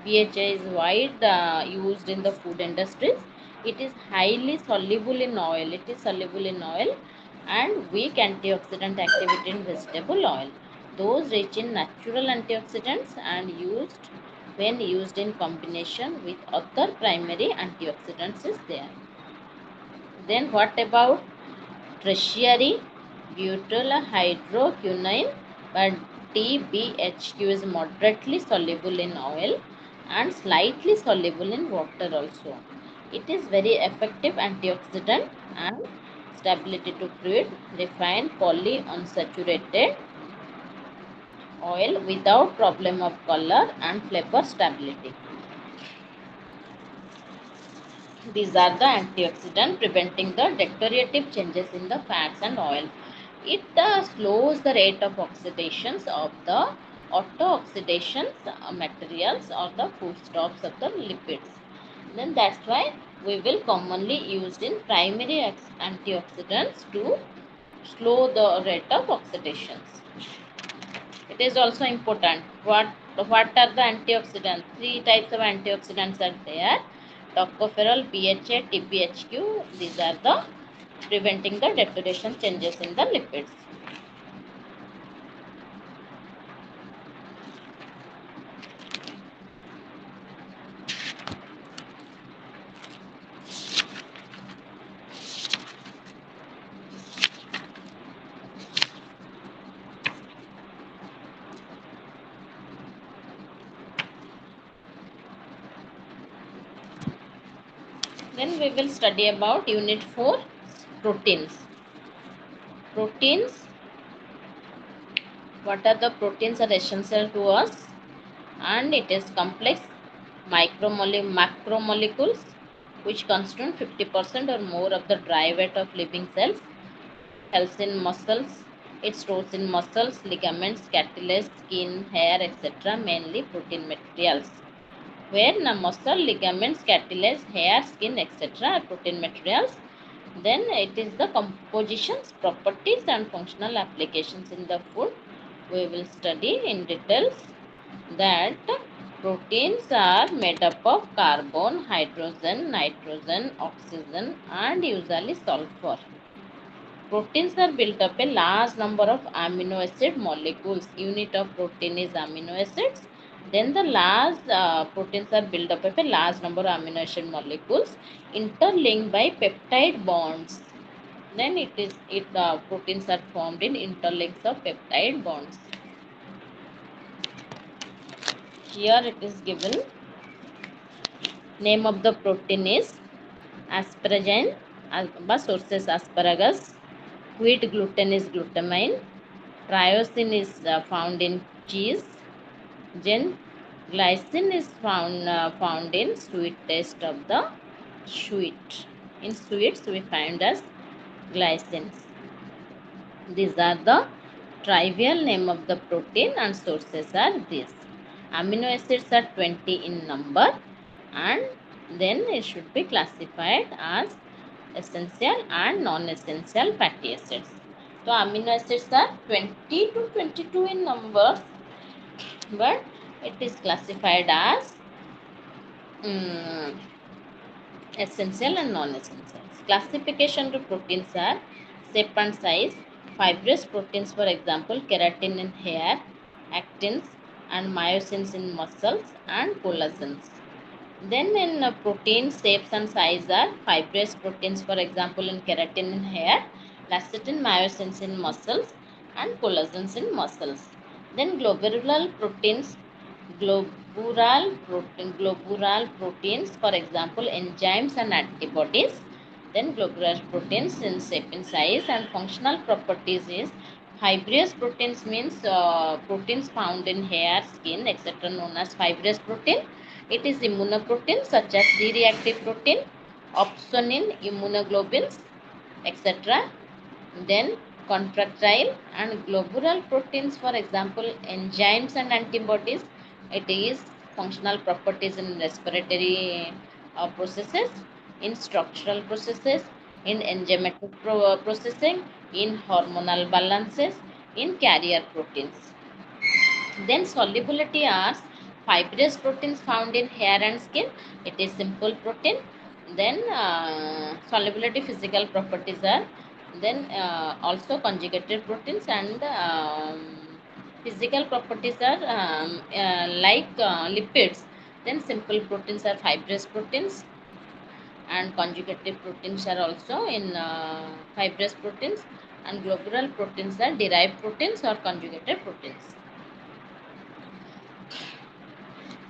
BHA is wide used in the food industries. It is highly soluble in oil. It is soluble in oil and weak antioxidant activity in vegetable oil. Those rich in natural antioxidants and used when used in combination with other primary antioxidants is there. Then what about tertiary butyl hydroquinone? But TBHQ is moderately soluble in oil and slightly soluble in water also. It is very effective antioxidant and stability to create refined polyunsaturated oil without problem of color and flavor stability. These are the antioxidants preventing the deteriorative changes in the fats and oil. It slows the rate of oxidations of the auto-oxidations materials or the foodstuffs of the lipids. Then that's why we will commonly use in primary antioxidants to slow the rate of oxidations. It is also important. What are the antioxidants? Three types of antioxidants are there. Tocopherol, BHA, TBHQ. These are the preventing the deterioration changes in the lipids. Then we will study about unit 4, proteins. Proteins. What are the proteins are essential to us? And it is complex macromolecules which constitute 50% or more of the dry weight of living cells. Helps in muscles. It stores in muscles, ligaments, cartilage, skin, hair, etc. Mainly protein materials. Where muscle, ligaments, cartilage, hair, skin, etc. are protein materials. Then it is the compositions, properties and functional applications in the food. We will study in details that proteins are made up of carbon, hydrogen, nitrogen, oxygen and usually sulfur. Proteins are built up a large number of amino acid molecules. Unit of protein is amino acids. Then the large proteins are built up of a large number of amino acid molecules interlinked by peptide bonds. Then proteins are formed in interlinks of peptide bonds. Here it is given. Name of the protein is asparagine, sources asparagus. Wheat gluten is glutamine. Tyrosine is found in cheese. Then glycine is found in sweet taste of the sweet. In sweets we find as glycines. These are the trivial name of the protein and sources are these. Amino acids are 20 in number and then it should be classified as essential and non-essential fatty acids. So amino acids are 20 to 22 in number, but it is classified as essential and non-essential. Classification to proteins are shape and size. Fibrous proteins, for example, keratin in hair, actins and myosins in muscles and collagens. Then in protein shapes and size are fibrous proteins, for example, in keratin in hair, lecithin, myosins in muscles and collagens in muscles. Then globular proteins, for example, enzymes and antibodies. Then globular proteins in shape and size and functional properties is fibrous proteins means proteins found in hair, skin, etc. known as fibrous protein. It is immunoproteins such as C-reactive protein, opsonin, immunoglobulins, etc. Then contractile and globular proteins, for example, enzymes and antibodies. It is functional properties in respiratory processes, in structural processes, in enzymatic processing, in hormonal balances, in carrier proteins. Then solubility are fibrous proteins found in hair and skin. It is simple protein. Then solubility physical properties are then also conjugated proteins, and physical properties are like lipids. Then simple proteins are fibrous proteins, and conjugated proteins are also in fibrous proteins, and globular proteins are derived proteins or conjugated proteins.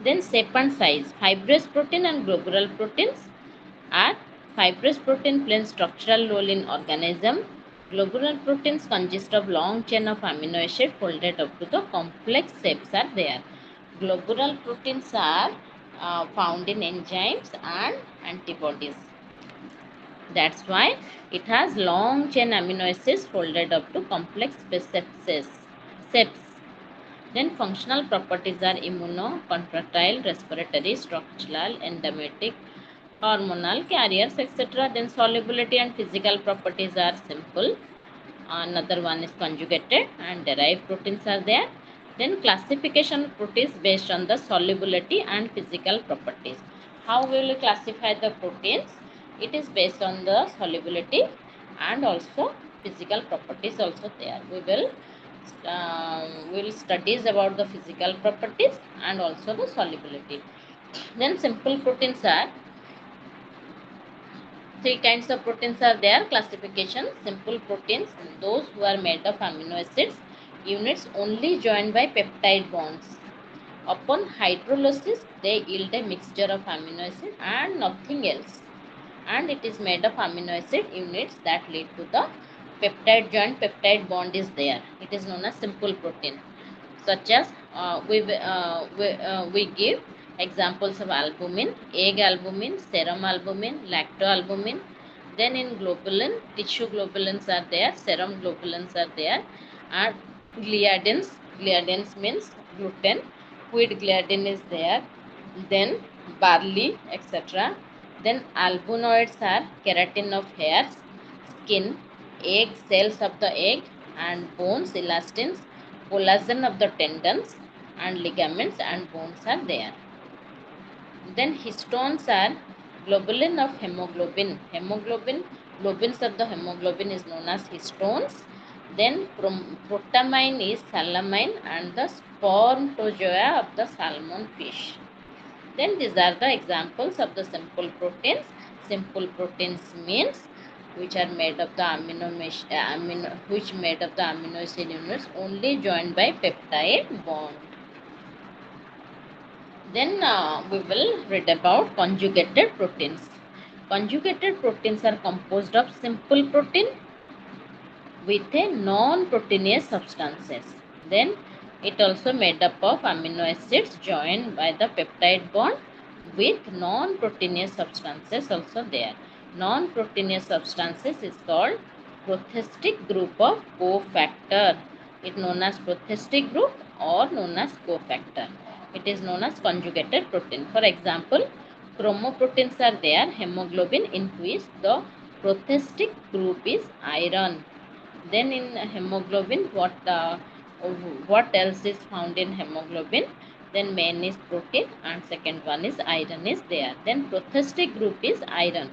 Then shape and size. Fibrous protein and globular proteins are fibrous protein plays structural role in organism. Globular proteins consist of long chain of amino acid folded up to the complex shapes are there. Globular proteins are found in enzymes and antibodies. That's why it has long chain amino acids folded up to complex shapes. Then functional properties are immuno, contractile, respiratory, structural, enzymatic, hormonal, carriers, etc. Then solubility and physical properties are simple. Another one is conjugated and derived proteins are there. Then classification of proteins based on the solubility and physical properties. How will we classify the proteins? It is based on the solubility and also physical properties also there. We will studies about the physical properties and also the solubility. Then simple proteins are three kinds of proteins are there. Classification: simple proteins, those who are made of amino acids units only joined by peptide bonds. Upon hydrolysis, they yield a mixture of amino acid and nothing else. And it is made of amino acid units that lead to the peptide bond is there. It is known as simple protein. Such as we give examples of albumin, egg albumin, serum albumin, lactoalbumin. Then in globulin, tissue globulins are there, serum globulins are there, and gliadins. Gliadins means gluten. Wheat gliadin is there. Then barley, etc. Then albunoids are keratin of hairs, skin, egg cells of the egg, and bones, elastins, collagen of the tendons, and ligaments and bones are there. Then histones are globulin of hemoglobin. Globins of the hemoglobin is known as histones. Then protamine is salamine and the spermatozoa of the salmon fish. Then these are the examples of the simple proteins. Simple proteins means which are made of the amino acid units only joined by peptide bond. Then we will read about conjugated proteins. Conjugated proteins are composed of simple protein with a non-proteinous substances. Then it also made up of amino acids joined by the peptide bond with non-proteinous substances also there. Non-proteinous substances is called prothestic group of cofactor. It known as prothestic group or known as cofactor. It is known as conjugated protein. For example, chromoproteins are there, hemoglobin, in which the prothestic group is iron. Then in hemoglobin, what else is found in hemoglobin? Then main is protein and second one is iron is there. Then prothestic group is iron.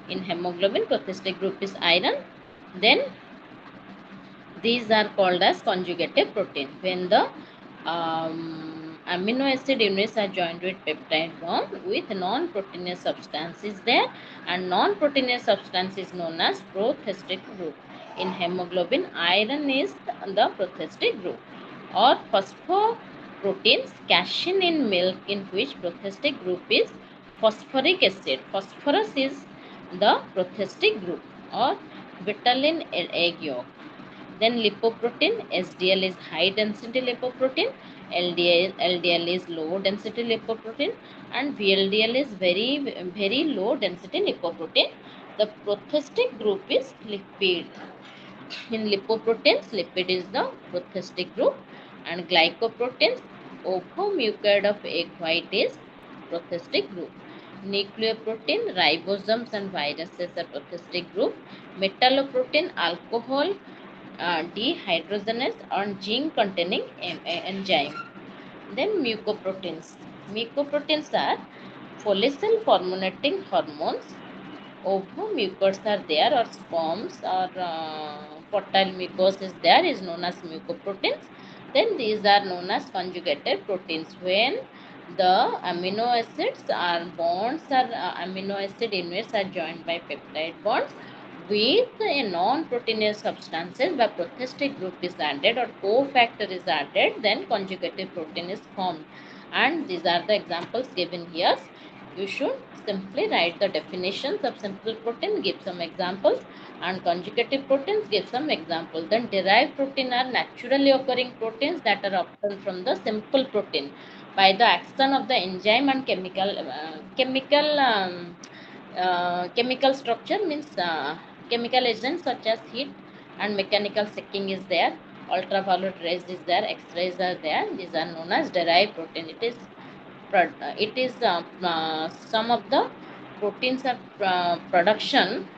In hemoglobin, prothestic group is iron. Then these are called as conjugative protein. When the amino acid units are joined with peptide bond with non-proteinous substance is there, and non-proteinous substance is known as prothestic group. In hemoglobin, iron is the prothestic group. Or phosphoproteins, casein in milk, in which prothestic group is phosphoric acid. Phosphorus is the prothestic group. Or betaline in egg yolk. Then lipoprotein, SDL is high density lipoprotein, LDL is low density lipoprotein, and VLDL is very low density lipoprotein. The prothestic group is lipid. In lipoproteins, lipid is the prothestic group, and glycoproteins, ovomucoid of egg white is prothestic group. Nucleoprotein, ribosomes and viruses are prothestic group. Metalloprotein, alcohol dehydrogenase or zinc containing enzyme. Then mucoproteins. Mucoproteins are follicle formulating hormones. Ovomucous are there, or sperms, or fertile mucus is there, is known as mucoproteins. Then these are known as conjugated proteins. When the amino acids are bonds, or amino acid units are joined by peptide bonds with a non-proteinous substances, the prothestic group is added or cofactor is added, then conjugative protein is formed. And these are the examples given here. You should simply write the definitions of simple protein, give some examples, and conjugative proteins, give some examples. Then derived protein are naturally occurring proteins that are obtained from the simple protein by the action of the enzyme and chemical structure, means chemical agents such as heat and mechanical shaking is there, ultraviolet rays is there, x-rays are there. These are known as derived protein. It is some of the proteins are production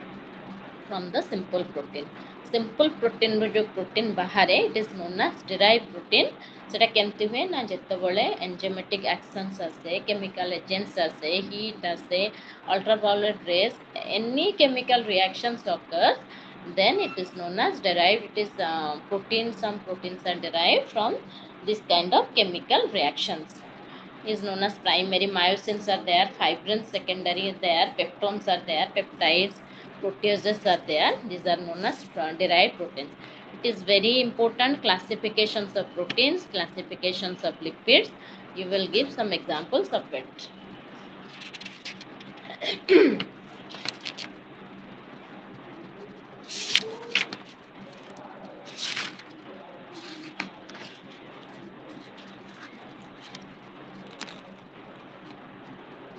from the simple protein. Simple protein ରୁ जो protein ବାହାରେ, it is known as derived protein. ସେଟା କେମିତି ହୁଏ ନା, ଯେତେବେଳେ enzymatic actions ଆସେ, chemical agents ଆସେ, heat ଆସେ, ultraviolet rays, any chemical reactions occurs, then it is known as derived. It is protein. Some proteins are derived from this kind of chemical reactions. Is known as primary. Myosins are there, fibrins secondary is there, peptones are there, peptides, proteases are there. These are known as derived proteins. It is very important classifications of proteins, classifications of lipids. You will give some examples of it.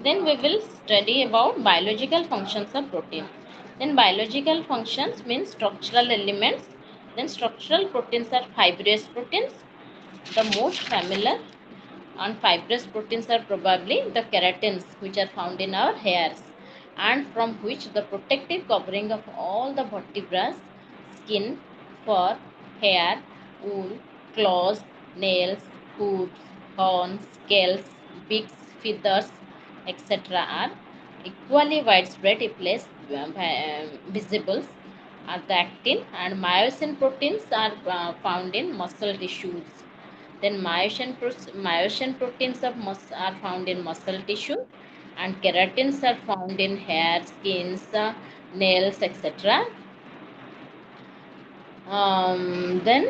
Then we will study about biological functions of protein. Then biological functions means structural elements. Then structural proteins are fibrous proteins. The most familiar and fibrous proteins are probably the keratins, which are found in our hairs, and from which the protective covering of all the vertebrae, skin, fur, hair, wool, claws, nails, hooves, horns, scales, beaks, feathers, etc. are equally widespread if less visible are the actin, and myosin proteins are found in muscle tissues. Then myosin proteins are found in muscle tissue, and keratins are found in hair, skins, nails, etc. Then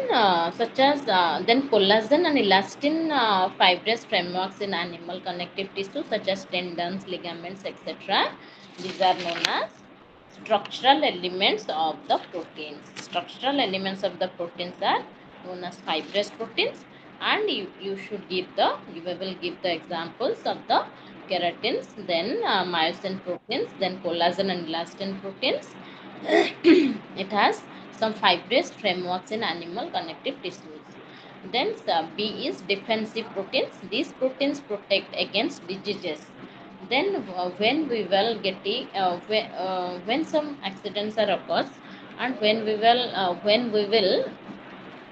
collagen and elastin fibrous frameworks in animal connective tissue such as tendons, ligaments, etc. These are known as structural elements of the proteins. Structural elements of the proteins are known as fibrous proteins, and you will give the examples of the keratins, then myosin proteins, then collagen and elastin proteins. It has some fibrous frameworks in animal connective tissues. Then B is defensive proteins. These proteins protect against diseases. Then when some accidents are occurs, and when we will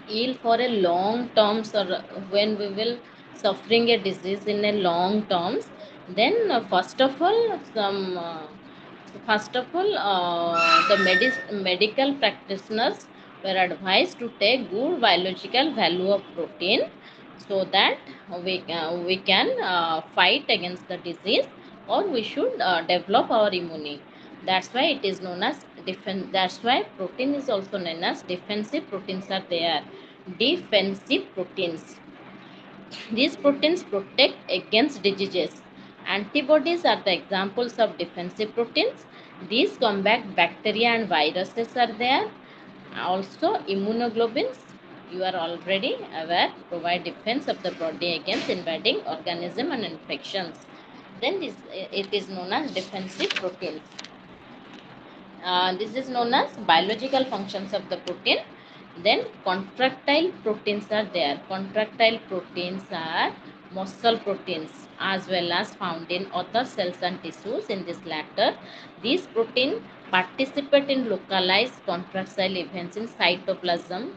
ill for a long terms, or when we will suffering a disease in a long terms, then first of all the medical practitioners were advised to take good biological value of protein, so that we can fight against the disease, or we should develop our immunity. That's why it is known as defense. That's why protein is also known as defensive proteins are there. Defensive proteins. These proteins protect against diseases. Antibodies are the examples of defensive proteins. These combat bacteria and viruses are there. Also, immunoglobulins, you are already aware, provide defense of the body against invading organism and infections. Then it is known as defensive proteins. This is known as biological functions of the protein. Then contractile proteins are there. Contractile proteins are muscle proteins as well as found in other cells and tissues. In this latter, these proteins participate in localized contractile events in cytoplasm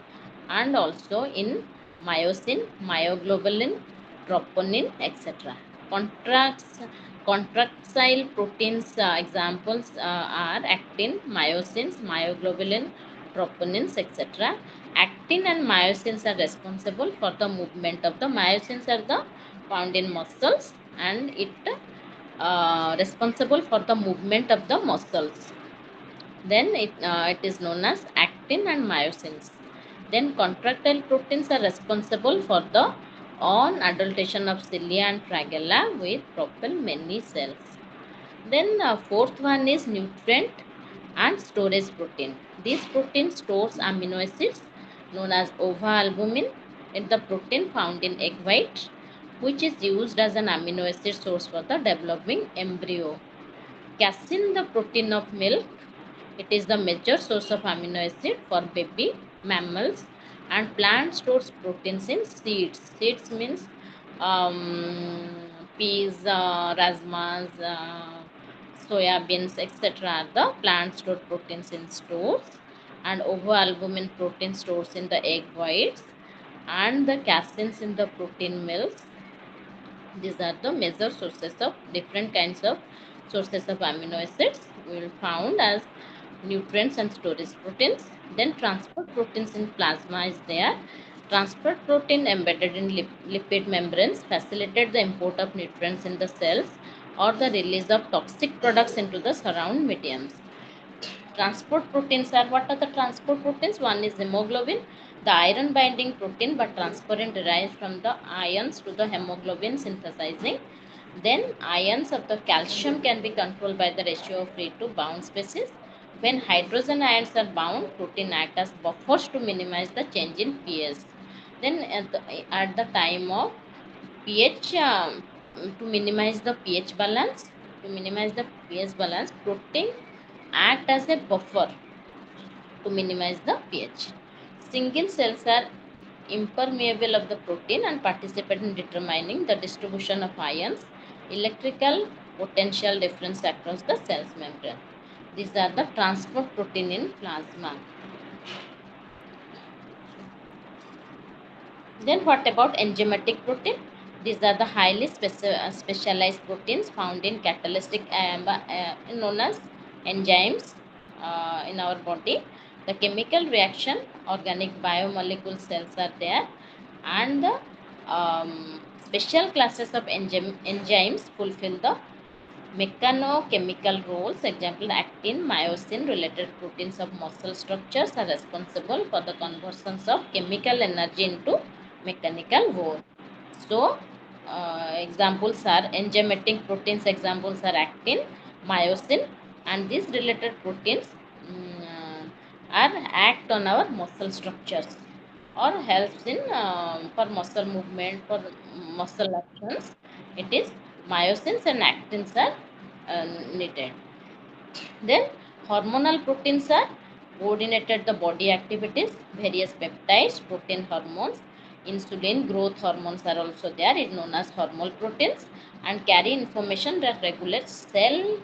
and also in myosin, myoglobulin, troponin, etc. Contracts Contractile proteins examples are actin, myosins, myoglobulin, troponins, etc. Actin and myosins are responsible for the movement of the myosins are the found in muscles and it responsible for the movement of the muscles. Then it is known as actin and myosins. Then contractile proteins are responsible for the on adultation of cilia and flagella with propel many cells. Then fourth one is nutrient and storage protein. This protein stores amino acids known as ova-albumin in the protein found in egg white, which is used as an amino acid source for the developing embryo. Casein, the protein of milk, it is the major source of amino acid for baby mammals, and plant stores proteins in seeds. Seeds means peas, rasmas, soya beans, etc. are the plant stored proteins in stores, and ovoalbumin protein stores in the egg whites, and the caseins in the protein milks. These are the major sources of different kinds of sources of amino acids we will found as nutrients and storage proteins. Then transport proteins in plasma is there. Transport protein embedded in lipid membranes facilitate the import of nutrients in the cells or the release of toxic products into the surround mediums. Transport proteins are, what are the transport proteins? One is hemoglobin, the iron binding protein, but transferrin derives from the ions to the hemoglobin synthesizing. Then ions of the calcium can be controlled by the ratio of free to bound species. When hydrogen ions are bound, protein act as buffers to minimize the change in pH. Then at the time of pH, to minimize the pH balance, protein act as a buffer to minimize the pH. Single cells are impermeable of the protein and participate in determining the distribution of ions, electrical potential difference across the cell's membrane. These are the transport protein in plasma. Then what about enzymatic protein? These are the highly specialized proteins found in catalytic known as enzymes in our body. The chemical reaction, organic biomolecule cells are there, and the special classes of enzymes fulfill the mechanochemical roles. Example, actin, myosin related proteins of muscle structures are responsible for the conversions of chemical energy into mechanical work. So, examples are enzymatic proteins, examples are actin, myosin, and these related proteins are act on our muscle structures or helps in for muscle movement, for muscle actions. It is myosins and actins are needed. Then hormonal proteins are coordinated the body activities, various peptides, protein hormones, insulin, growth hormones are also there. It is known as hormonal proteins and carry information that regulates cell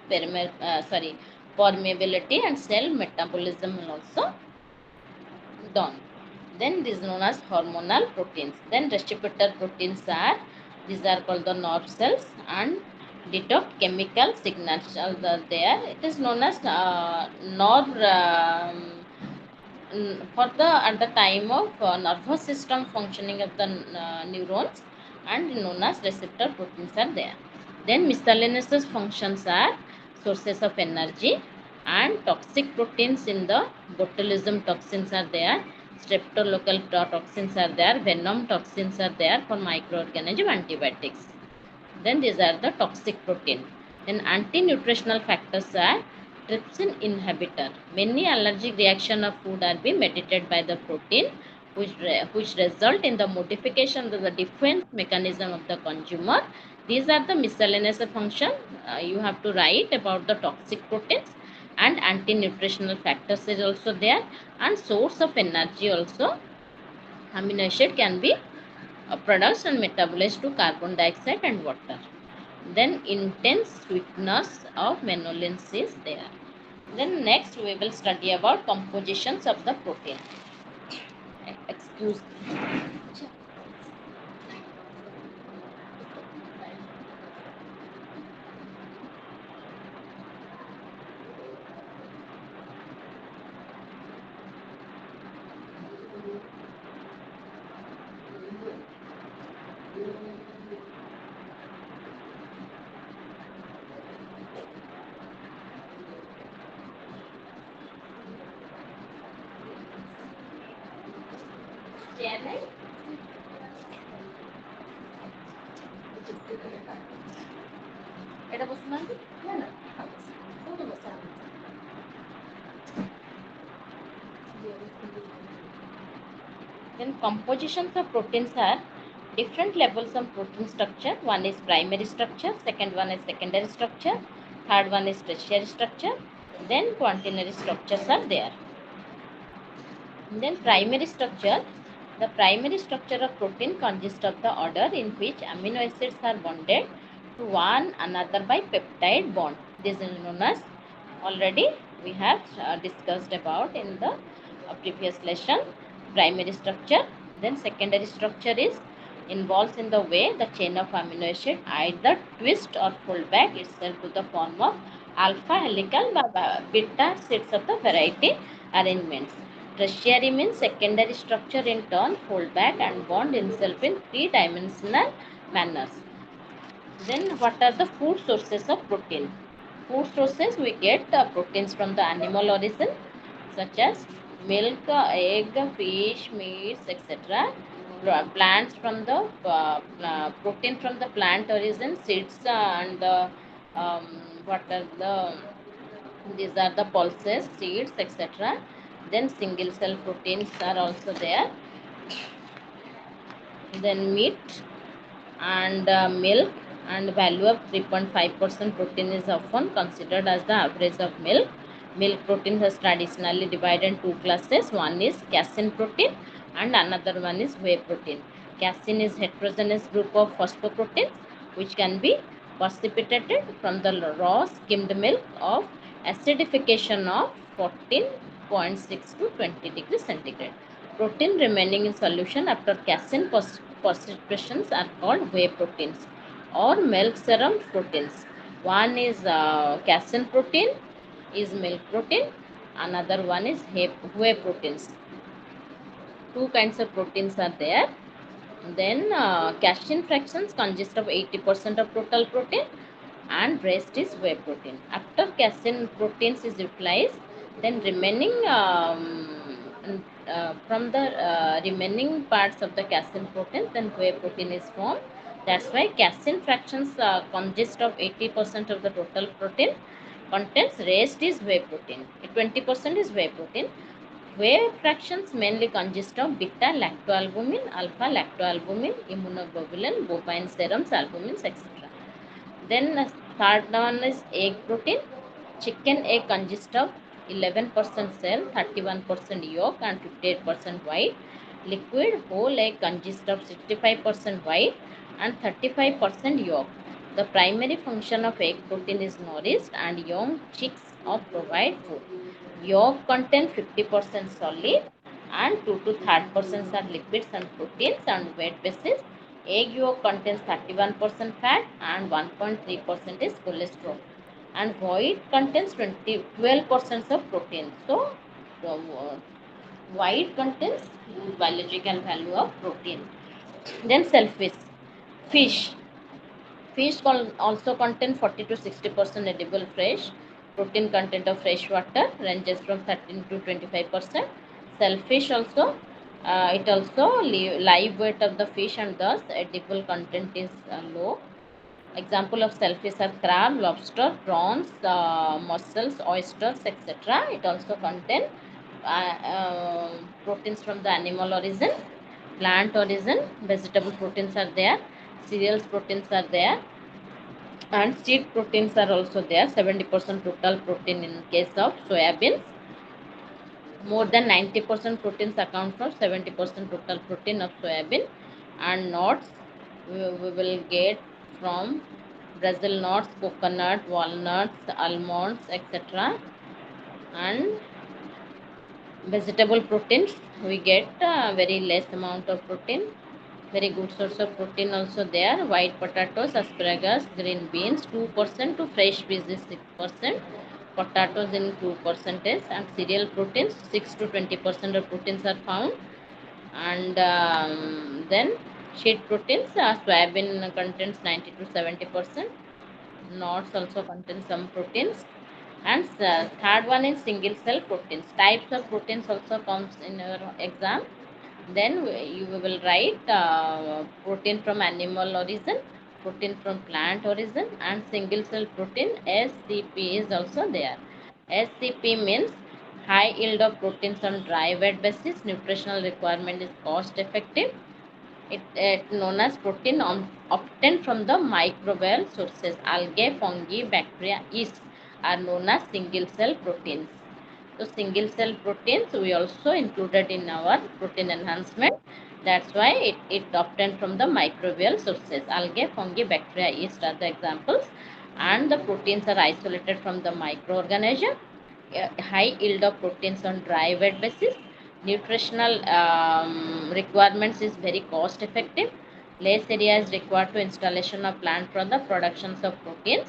permeability and cell metabolism also done. Then this is known as hormonal proteins. Then receptor proteins are, these are called the nerve cells and detect chemical signals are there. It is known as nerve for the at the time of nervous system functioning of the neurons, and known as receptor proteins are there. Then miscellaneous functions are sources of energy and toxic proteins in the botulism toxins are there, streptococcal toxins are there, venom toxins are there for microorganism antibiotics. Then these are the toxic protein. Then anti-nutritional factors are trypsin inhibitor. Many allergic reactions of food are being mediated by the protein, which result in the modification of the defense mechanism of the consumer. These are the miscellaneous function. You have to write about the toxic proteins, and anti-nutritional factors is also there, and source of energy also. Amino acid can be produced and metabolized to carbon dioxide and water. Then intense sweetness of manolins is there. Then next we will study about compositions of the protein. Excuse me. এটা বসুনাহাନ୍ତି না না কোଉଠି ବସା Then compositions of proteins are different levels of protein structure. One is primary structure, second one is secondary structure, third one is tertiary structure, then quaternary structures are there. And then primary structure. The primary structure of protein consists of the order in which amino acids are bonded to one another by peptide bond. This is known as, already we have discussed about in the previous lesson, primary structure. Then secondary structure is involves in the way the chain of amino acid either twist or fold back itself to the form of alpha helical or beta sets of the variety arrangements. Tertiary means secondary structure in turn fold back and bond itself in three-dimensional manners. Then what are the food sources of protein? Food sources, we get proteins from the animal origin such as milk, egg, fish, meats, etc. Plants from the protein from the plant origin, seeds and um, what are the these are the pulses, seeds, etc. Then single cell proteins are also there. Then meat and milk, and value of 3.5% protein is often considered as the average of milk. Milk protein has traditionally divided in two classes. One is casein protein and another one is whey protein. Casein is heterogeneous group of phosphoproteins which can be precipitated from the raw skimmed milk of acidification of 14.6 to 20 degrees centigrade. Protein remaining in solution after casein concentrations are called whey proteins or milk serum proteins. One is casein protein, is milk protein. Another one is whey proteins. Two kinds of proteins are there. Then casein fractions consist of 80% of total protein and rest is whey protein. After casein proteins is utilized, then remaining from the remaining parts of the casein protein, then whey protein is formed. That's why casein fractions consist of 80% of the total protein contents. Rest is whey protein. 20% is whey protein. Whey fractions mainly consist of beta lactoalbumin, alpha lactoalbumin, immunoglobulin, bovine serums, albumins, etc. Then third one is egg protein. Chicken egg consists of 11% cell, 31% yolk and 58% white. Liquid whole egg consists of 65% white and 35% yolk. The primary function of egg protein is nourished and young chicks of provide food. Yolk contain 50% solid and 2 to 3% are lipids and proteins on weight basis. Egg yolk contains 31% fat and 1.3% is cholesterol. And white contains 12% of protein. So, white contains biological value of protein. Then shellfish. Fish. Fish also contain 40 to 60% edible fresh. Protein content of fresh water ranges from 13 to 25%. Shellfish also, it also live weight of the fish and thus edible content is low. Example of shellfish are crab, lobster, prawns, mussels, oysters, etc. It also contains proteins from the animal origin, plant origin, vegetable proteins are there, cereals proteins are there, and seed proteins are also there. 70% total protein in case of soybeans. More than 90% proteins account for 70% total protein of soybean. And nuts we will get from Brazil nuts, coconut, walnuts, almonds, etc. And vegetable proteins we get very less amount of protein. Very good source of protein also there. White potatoes, asparagus, green beans 2% to fresh peas is 6%. Potatoes in 2%, and cereal proteins 6 to 20% of proteins are found. And then sheet proteins, soybean contains 90 to 70%. Nuts also contain some proteins. And third one is single cell proteins. Types of proteins also comes in your exam. Then you will write protein from animal origin, protein from plant origin, and single cell protein. SCP is also there. SCP means high yield of proteins on dry weight basis. Nutritional requirement is cost effective. It known as protein obtained from the microbial sources. Algae, fungi, bacteria, yeast are known as single cell proteins. So single cell proteins we also included in our protein enhancement. That's why it obtained from the microbial sources. Algae, fungi, bacteria, yeast are the examples. And the proteins are isolated from the microorganism. High yield of proteins on dry weight basis. Nutritional requirements is very cost effective. Less area is required to installation of plant for the productions of proteins.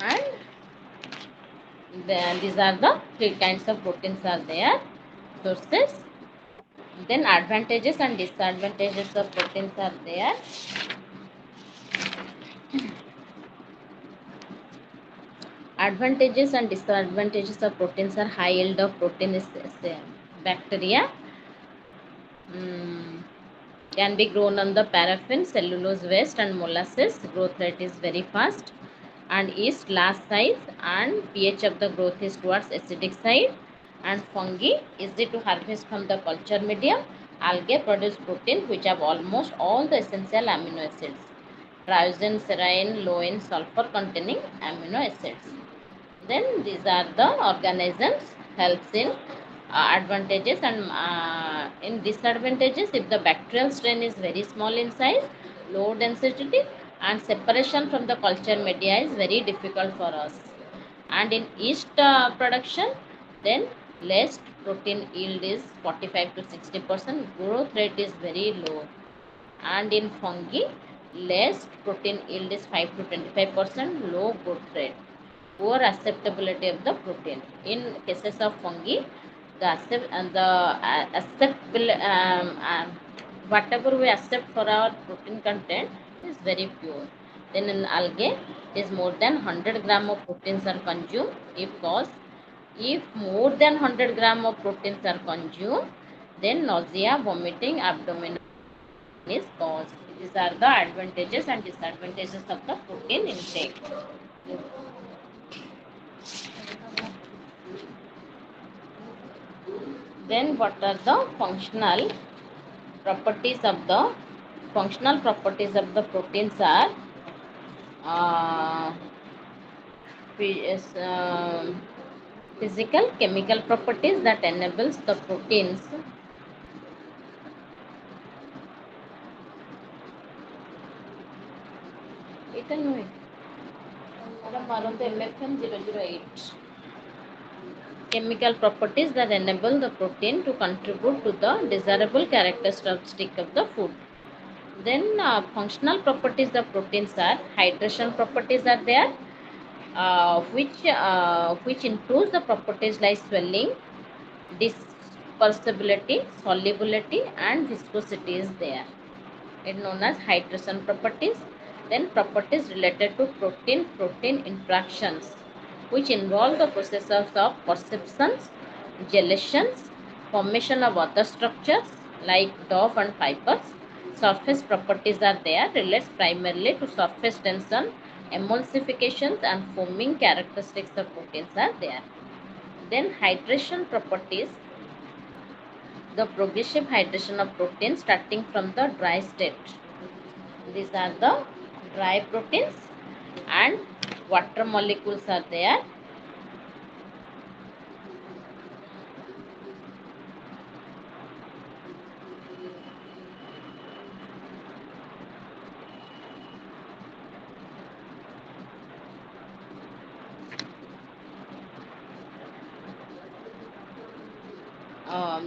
And these are the three kinds of proteins are there sources. Then advantages and disadvantages of proteins are there. Advantages and disadvantages of proteins are high yield of protein is bacteria. Mm, can be grown on the paraffin, cellulose waste and molasses. Growth rate is very fast and is large size, and pH of the growth is towards acidic side. And fungi easy to harvest from the culture medium. Algae produce protein which have almost all the essential amino acids. Triosine, serine, low in sulfur containing amino acids. Then these are the organisms helps in advantages. And in disadvantages, if the bacterial strain is very small in size, low density, and separation from the culture media is very difficult for us. And in yeast production, then less protein yield is 45 to 60%. Growth rate is very low. And in fungi, less protein yield is 5 to 25%, low growth rate. Poor acceptability of the protein. In cases of fungi, the acceptable whatever we accept for our protein content is very pure. Then in algae, is more than 100 gram of proteins are consumed. If more than 100 gram of proteins are consumed, then nausea, vomiting, abdominal is caused. These are the advantages and disadvantages of the protein intake. Then what are the properties of the functional properties of the proteins are uh, physical chemical properties that enables the proteins. এটা নয়, এটা মারন্ত MFN-008. Chemical properties that enable the protein to contribute to the desirable characteristic of the food. Then functional properties of proteins are hydration properties are there, which improves the properties like swelling, dispersibility, solubility, and viscosity is there. It is known as hydration properties. Then properties related to protein interactions, which involve the processes of perceptions, gelations, formation of other structures like dough and fibers, surface properties are there, relates primarily to surface tension, emulsifications and foaming characteristics of proteins are there. Then hydration properties, the progressive hydration of proteins starting from the dry state. These are the dry proteins and water molecules are there.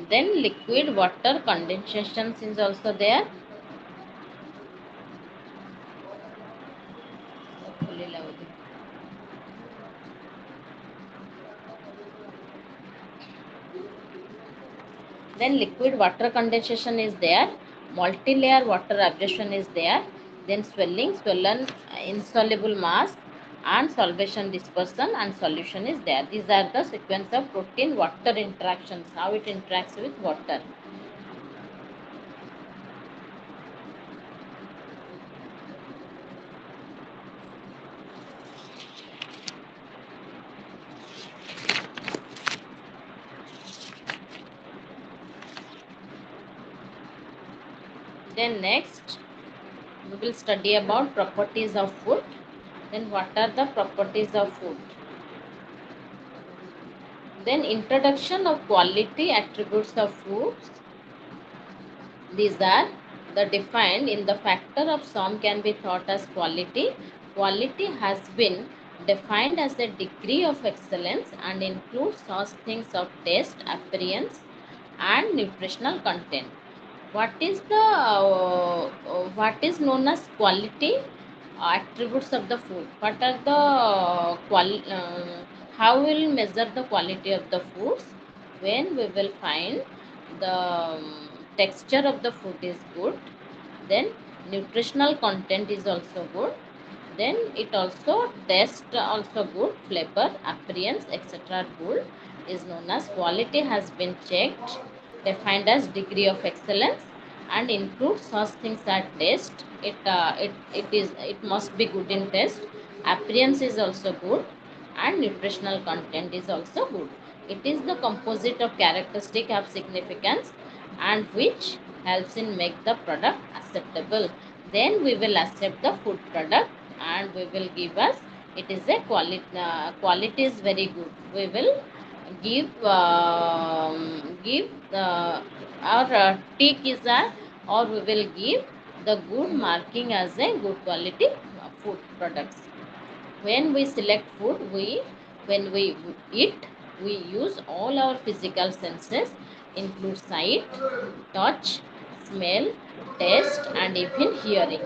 Then liquid water condensation is also there. Then liquid water condensation is there, multi-layer water absorption is there, then swelling, swollen insoluble mass and solvation dispersion and solution is there. These are the sequence of protein water interactions, how it interacts with water. Then next we will study about properties of food. Then what are the properties of food? Then introduction of quality attributes of foods. These are the defined in the factor of some can be thought as quality. Quality has been defined as a degree of excellence and includes such things of taste, appearance, and nutritional content. What is known as quality attributes of the food? What are the how will measure the quality of the foods? When we will find the texture of the food is good, then nutritional content is also good, then it also taste also good, flavor, appearance, etc. good, is known as quality, has been checked, defined as degree of excellence and includes such things as taste. It must be good in taste, appearance is also good, and nutritional content is also good. It is the composite of characteristic of significance and which helps in make the product acceptable. Then we will accept the food product and we will give us, it is a quality is very good. We will give our tick is a, or we will give the good marking as a good quality food products. When we select food, when we eat, we use all our physical senses, include sight, touch, smell, taste, and even hearing.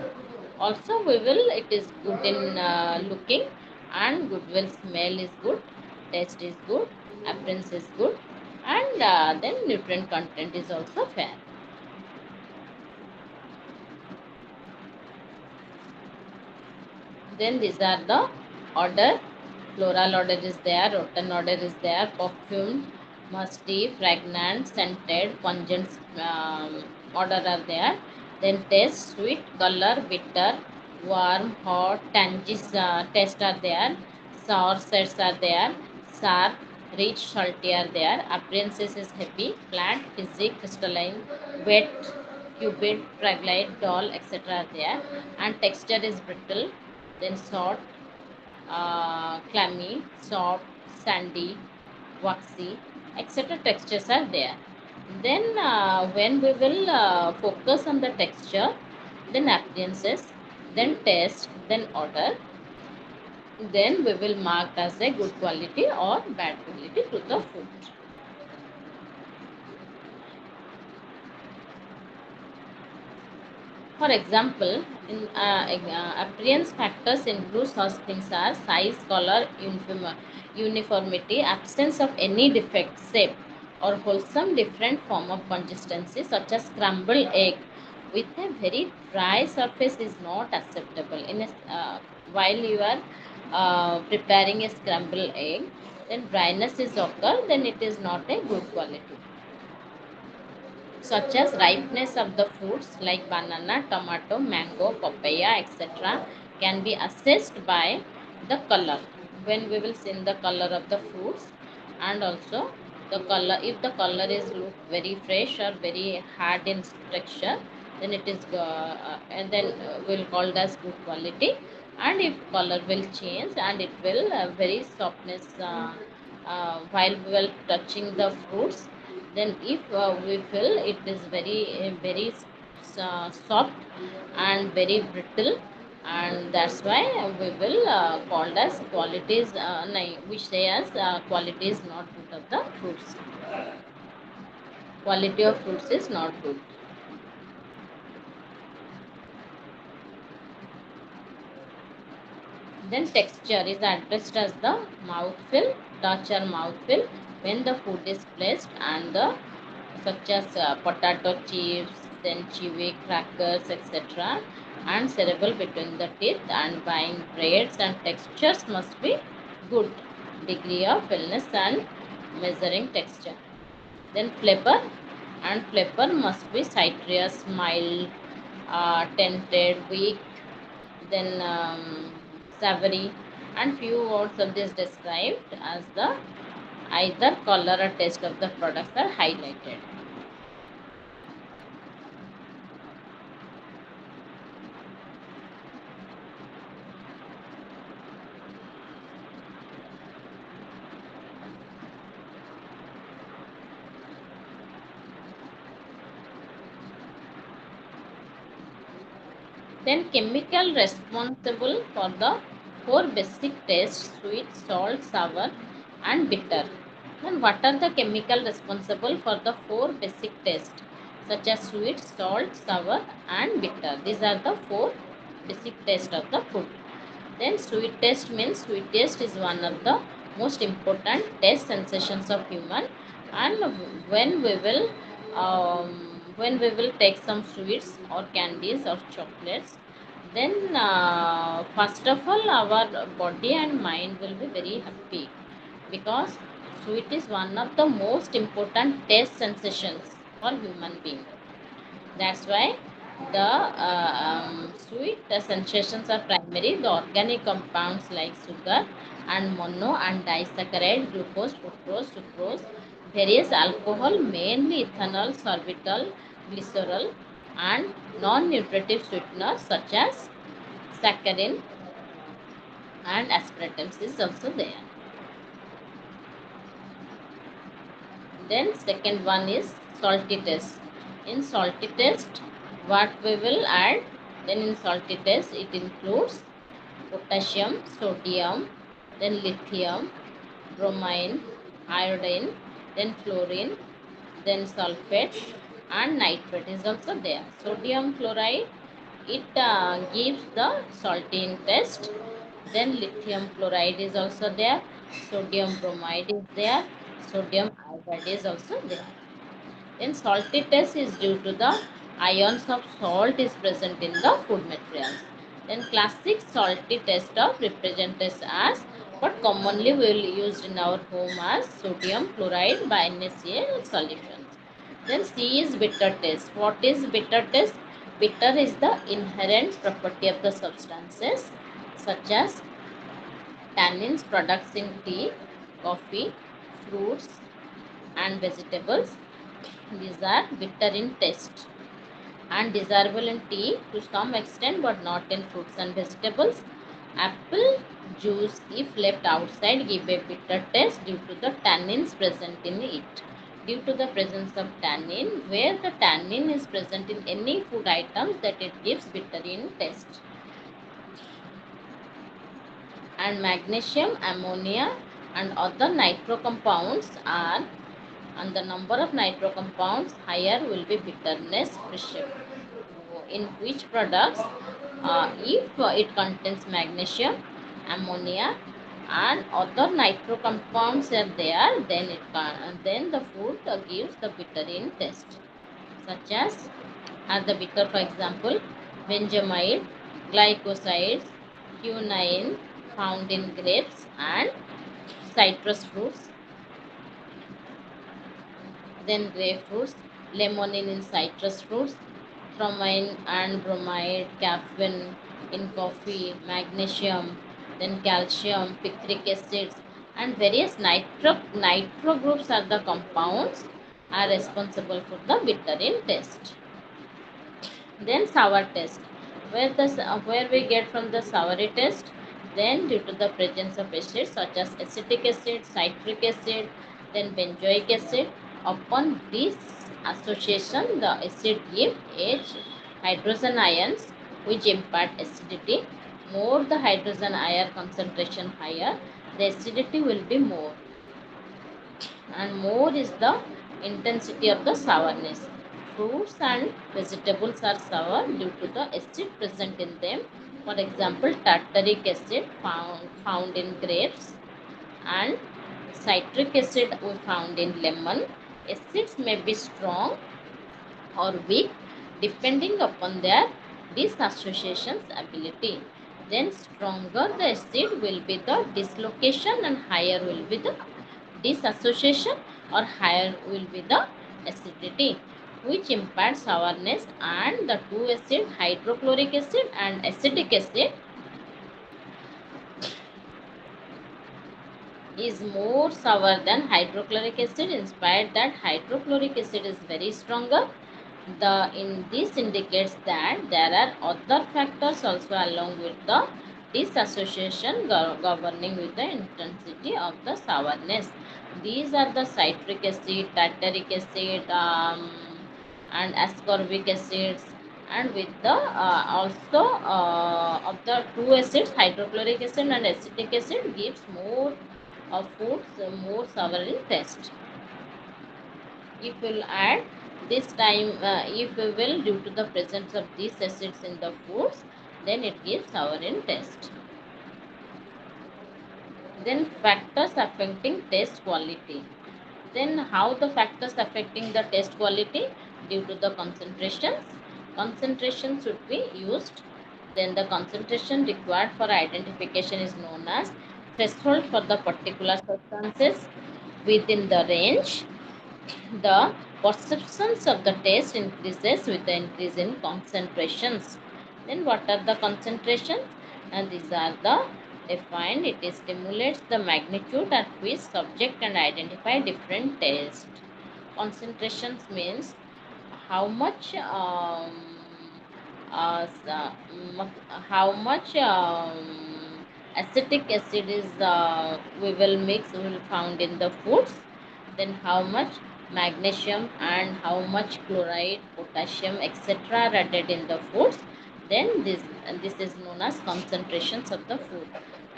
Also we will, it is good in looking, and good will smell is good, taste is good, appearance is good, and then nutrient content is also fair. Then these are the order. Floral order is there, rotten order is there, perfumed, musty, fragrant, scented, pungent order are there. Then taste, sweet, color, bitter, warm, hot, tangy taste are there. Sour sets are there. Sharp, rich, salty are there. Appearances is heavy, flat, fizzy, crystalline, wet, cubed, fragile, dull, etc. are there. And texture is brittle, then soft, clammy, soft, sandy, waxy, etc. textures are there. Then when we will focus on the texture, then appearances, then taste, then odor, then we will mark as a good quality or bad quality to the food. For example, in appearance factors include such things as size, color, uniformity, absence of any defect, shape, or wholesome different form of consistency, such as scrambled egg with a very dry surface is not acceptable. While you are preparing a scrambled egg, then dryness is occur, then it is not a good quality. such as ripeness of the fruits like banana, tomato, mango, papaya, etc. can be assessed by the color. When we will see the color of the fruits, and also the color, if the color is look very fresh or very hard in texture, then it is and then will called as good quality. And if color will change and it will very softness while we will touching the fruits, then if we feel it is very soft and very brittle, and that's why we will called as qualities we say as quality is not good of the fruits, quality of fruits is not good. Then texture is addressed as the mouthfeel, touch or mouthfeel when the food is placed, and the such as potato chips, then chewy crackers, etc., and cereal between the teeth, and buying breads and textures must be good degree of wellness and measuring texture. Then flavor, and flavor must be citrus, mild, tinted, weak, then savory, and few words of this described as the either color or taste of the products are highlighted. Then chemical responsible for the four basic tastes: sweet, salt, sour, and bitter. Then what are the chemical responsible for the four basic tastes such as sweet, salt, sour, and bitter? These are the four basic tastes of the food. Then sweet taste means sweet taste is one of the most important taste sensations of human. And when we will take some sweets or candies or chocolates, then first of all our body and mind will be very happy, because sweet is one of the most important taste sensations for human being. That's why the sweet sensations are primary. The organic compounds like sugar and mono and disaccharide, glucose, fructose, sucrose, various alcohol, mainly ethanol, sorbitol, glycerol, and non-nutritive sweeteners such as saccharin and aspartame is also there. Then second one is salty test. In salty test, what we will add? Then in salty test, it includes potassium, sodium, then lithium, bromine, iodine, then fluorine, then sulfate, and nitrate is also there. Sodium chloride, it gives the salty in taste. Then lithium chloride is also there. Sodium bromide is there. Sodium iodide is also there. Then salty test is due to the ions of salt is present in the food materials. Then classic salty test of represents as what commonly we will use in our home as sodium chloride by NaCl solutions. Then C is bitter test. What is bitter test? Bitter is the inherent property of the substances such as tannins products in tea, coffee, fruits, and vegetables. These are bitter in taste and desirable in tea to some extent, but not in fruits and vegetables. Apple juice, if left outside, give a bitter taste due to the tannins present in it. Due to the presence of tannin, where the tannin is present in any food items, that it gives bitter in taste. And magnesium, ammonia, and other nitro compounds are, and the number of nitro compounds higher will be bitterness pressure. In which products, if it contains magnesium, ammonia, and other nitro compounds are there, then it can, then the food gives the bitter in taste, such as the bitter, for example, benzoamide, glycosides, quinine found in grapes and citrus fruits, then grapefruits, limonene in citrus fruits, bromine and bromide, caffeine in coffee, magnesium, then calcium, picric acids, and various nitro groups are the compounds are responsible for the bitter in taste. Then sour taste, where we get from the soury taste, then due to the presence of acids such as acetic acid, citric acid, then benzoic acid. Upon this association, the acid give H hydrogen ions which impart acidity. More the hydrogen ion concentration higher, the acidity will be more, and more is the intensity of the sourness. Fruits and vegetables are sour due to the acid present in them. For example, tartaric acid found in grapes, and citric acid we found in lemon. Acids may be strong or weak depending upon their disassociation ability. Then stronger the acid will be the dislocation and higher will be the disassociation, or higher will be the acidity, which imparts sourness. And the two acid, hydrochloric acid and acetic acid, is more sour than hydrochloric acid, inspired that hydrochloric acid is very stronger. In this indicates that there are other factors also along with the dissociation governing with the intensity of the sourness. These are the citric acid, tartaric acid, and ascorbic acids, and with the also of the two acids, hydrochloric acid and acetic acid, gives more of foods more sour in taste. If we'll add this time, if we will, due to the presence of these acids in the foods, then it gives sour in taste. Then factors affecting taste quality. Then how the factors affecting the taste quality? Due to the concentration should be used. Then the concentration required for identification is known as threshold for the particular substances. Within the range, the perceptions of the taste increases with the increase in concentrations. Then what are the concentrations? And these are the defined. It stimulates the magnitude at which subject can identify different taste. Concentrations means how much uh, how much acetic acid is we will found in the foods, then how much magnesium and how much chloride, potassium, etc. are added in the foods. Then this is known as concentrations of the food.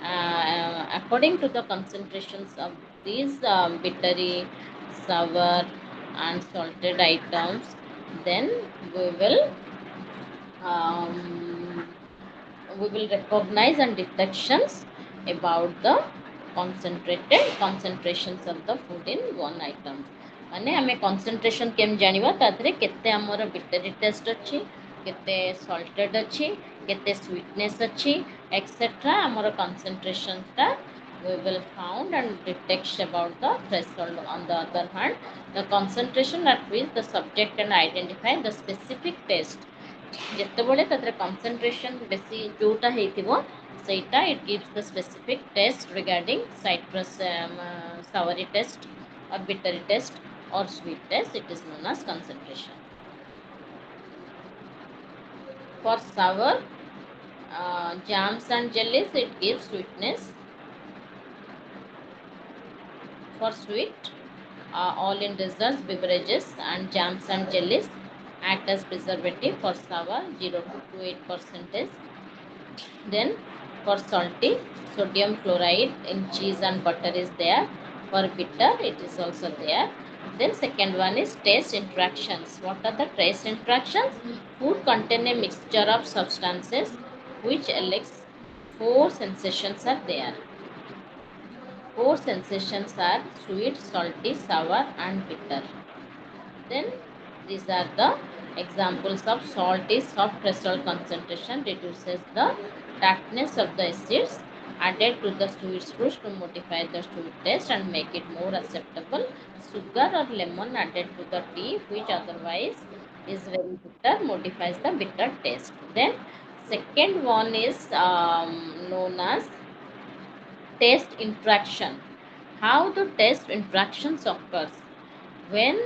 According to the concentrations of these bittery, sour, and salted items, then we will um, we will recognize and detections about the concentrated concentrations of the food in one item. माने आमे concentration केम जानिबा तादरे केते हमर बिटरी test अछि, केते salted अछि, केते sweetness अछि, etc. हमर concentration ता we will found and detect about the threshold. On the other hand, the concentration at which the subject can identify the specific taste, ଯେତେବେଳେ ତାଥିରେ concentration ବେଶୀ ଯୋଉଟା ହେଇଥିବ ସେଇଟା it gives the specific taste regarding citrus, soury taste or bittery taste or sweet taste. It is known as concentration. For sour, jams and jellies, it gives sweetness. For sweet, all in desserts, beverages, and jams and jellies act as preservative. For sour, 0 to 8%. Then for salty, sodium chloride in cheese and butter is there. For bitter, it is also there. Then second one is taste interactions. What are the taste interactions? Food contain a mixture of substances which elicits four sensations are there. Four sensations are sweet, salty, sour, and bitter. Then these are the examples of salt is soft threshold concentration, reduces the tartness of the acids. added to the sweet fruits to modify the sweet taste and make it more acceptable. Sugar or lemon added to the tea, which otherwise is very bitter, modifies the bitter taste. Then second one is known as taste interaction. How the taste interactions occurs? When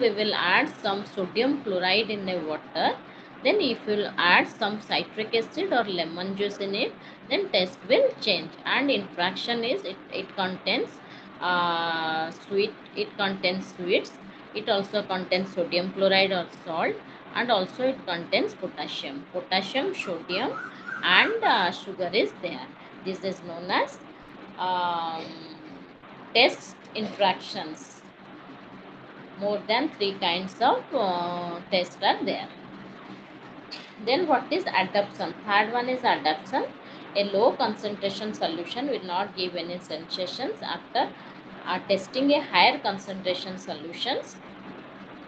we will add some sodium chloride in the water, then if you will add some citric acid or lemon juice in it, then taste will change. And interaction is it contains sweets. It also contains sodium chloride or salt, and also it contains potassium, sodium, and sugar is there. This is known as um, taste interactions. More than three kinds of tests are there. Then what is adaptation? Third one is adaptation. A low concentration solution will not give any sensations after testing a higher concentration solutions,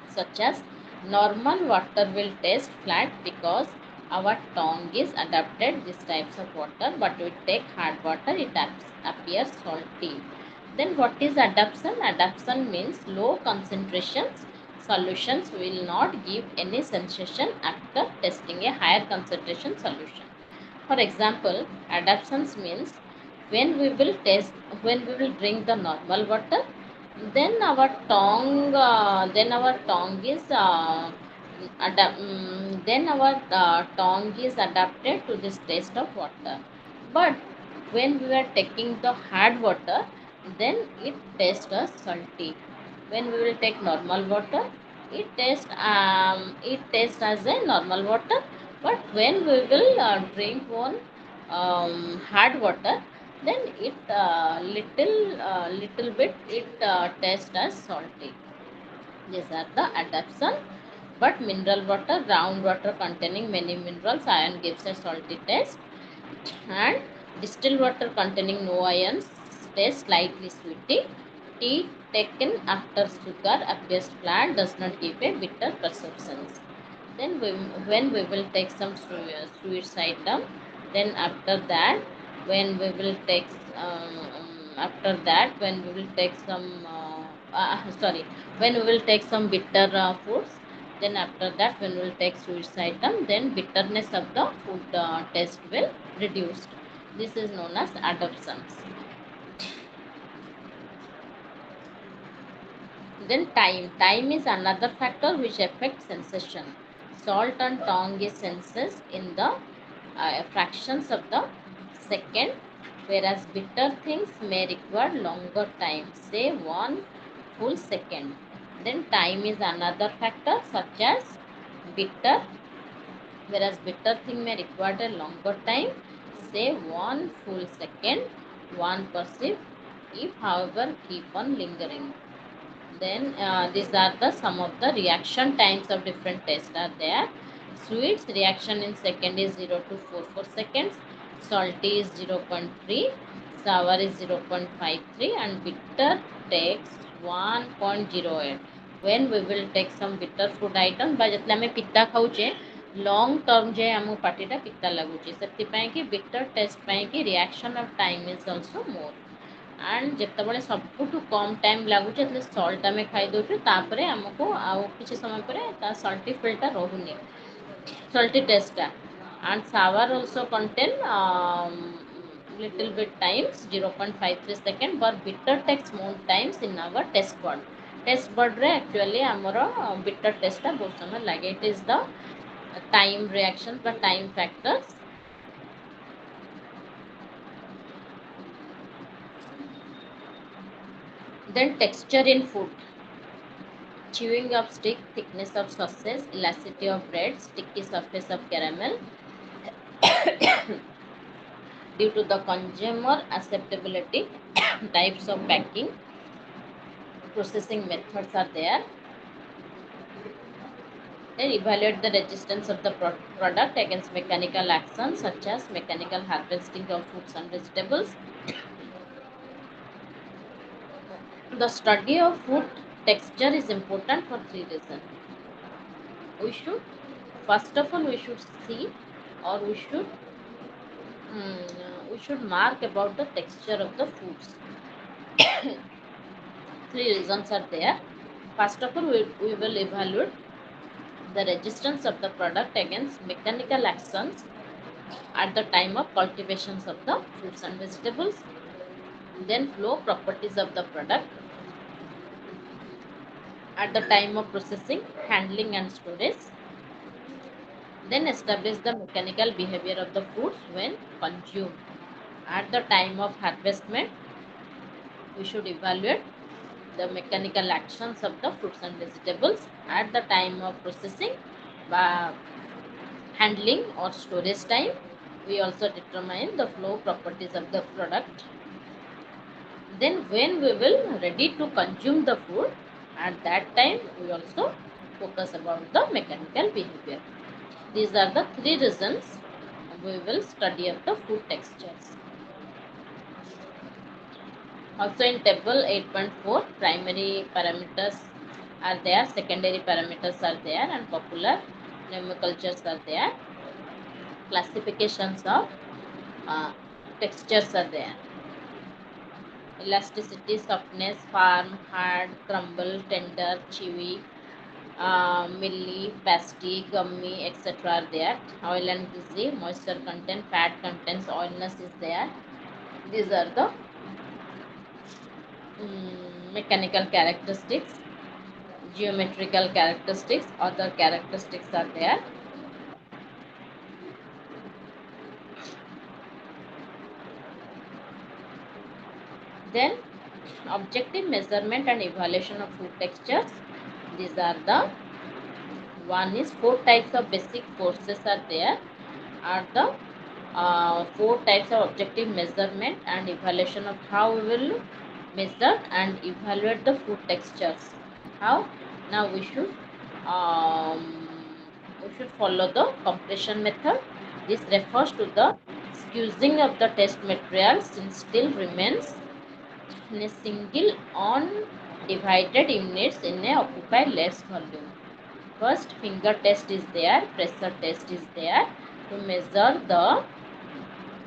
such as normal water will taste flat because our tongue is adapted these types of water, but we take hard water, it appears salty. Then what is adaptation? Adaptation means low concentrations solutions will not give any sensation after testing a higher concentration solution. For example, adaptations means when we will test, when we will drink the normal water, then our tongue is then our tongue is adapted to this taste of water. But when we are taking the hard water, then it tastes as salty. When we will take normal water, it tastes as a normal water. But when we will drink one hard water, then it little bit it tastes as salty. These are the adaptation. But mineral water, groundwater containing many minerals, iron gives a salty taste, and distilled water containing no ions tastes slightly sweety. Tea taken after sugar appears flat, does not give a bitter perception. Then when we will take some sweets item, then when we will take after that when we will take some sorry when we will take some bitter foods, then after that when we will take sweets item, then bitterness of the food taste will reduce. This is known as adaptations. Then time is another factor which affects sensation. Salt and tongue is senses in the fractions of the second, whereas bitter things may require longer time, say 1 full second. Then time is another factor such as bitter, whereas bitter thing may require a longer time, say 1 full second, one perceive, if however keep on lingering. Then these are the some of the reaction times of different tests are there. Sweets reaction in second is 0 to 44 seconds. Salty is 0.3. Sour is 0.53, and bitter takes 1.08. When we will take some bitter food item ବା ଯେତେବେଳେ ଆମେ ପିତା ଖାଉଛେ long term ଯାଏ ଆମ ପାଟିଟା ପିତା ଲାଗୁଛି, ସେଥିପାଇଁ କି bitter taste ପାଇଁ କି reaction of time is also more. And ଯେତେବେଳେ ସବୁଠୁ କମ୍ ଟାଇମ୍ ଲାଗୁଛି ଯେତେବେଳେ ସଲ୍ଟ ଆମେ ଖାଇଦେଉଛୁ, ତାପରେ ଆମକୁ ଆଉ କିଛି ସମୟ ପରେ ତା ସଲ୍ଟି ଫିଲ୍ଟା ରହୁନି, ସଲ୍ଟି ଟେଷ୍ଟଟା। And shower also contain little bit times 0.53 second, but bitter takes more times in our test bud. Test bud ରେ actually ଆମର bitter taste ଟା ବହୁତ ସମୟ ଲାଗେ. It is the time reactions বা time factors. Then texture in food. Chewing of stick, thickness of sausage, elasticity of bread, sticky surface of caramel. Due to the consumer acceptability, types of packing, processing methods are there. Then evaluate the resistance of the product against mechanical actions such as mechanical harvesting of fruits and vegetables. The study of food texture is important for three reasons. We should, first of all, we should see, or we should we should mark about the texture of the foods. Three reasons are there. First of all, we will evaluate the resistance of the product against mechanical actions at the time of cultivations of the fruits and vegetables, then flow properties of the product at the time of processing, handling and storage, then establish the mechanical behavior of the foods when consumed. At the time of harvestment, we should evaluate the mechanical actions of the fruits and vegetables. At the time of processing, handling or storage time, we also determine the flow properties of the product. Then when we will ready to consume the food, at that time we also focus about the mechanical behavior. These are the three reasons we will study of the food textures. Also in table 8.4, primary parameters are there, secondary parameters are there, and popular nomenclatures are there. Classifications of textures are there. Elasticity, softness, firm, hard, crumble, tender, chewy, milly, pasty, gummy, etc. are there. Oil and greasy, moisture content, fat contents, oiliness is there. These are the mechanical characteristics, geometrical characteristics, other characteristics are there. Then objective measurement and evaluation of food textures. These are the one is four types of basic forces are there. Are the four types of objective measurement and evaluation of how we will measure and evaluate the food textures. How? Now um, we should follow the compression method. This refers to the squeezing of the test material since still remains in a single undivided units in a occupy less volume. First finger test is there, pressure test is there to measure the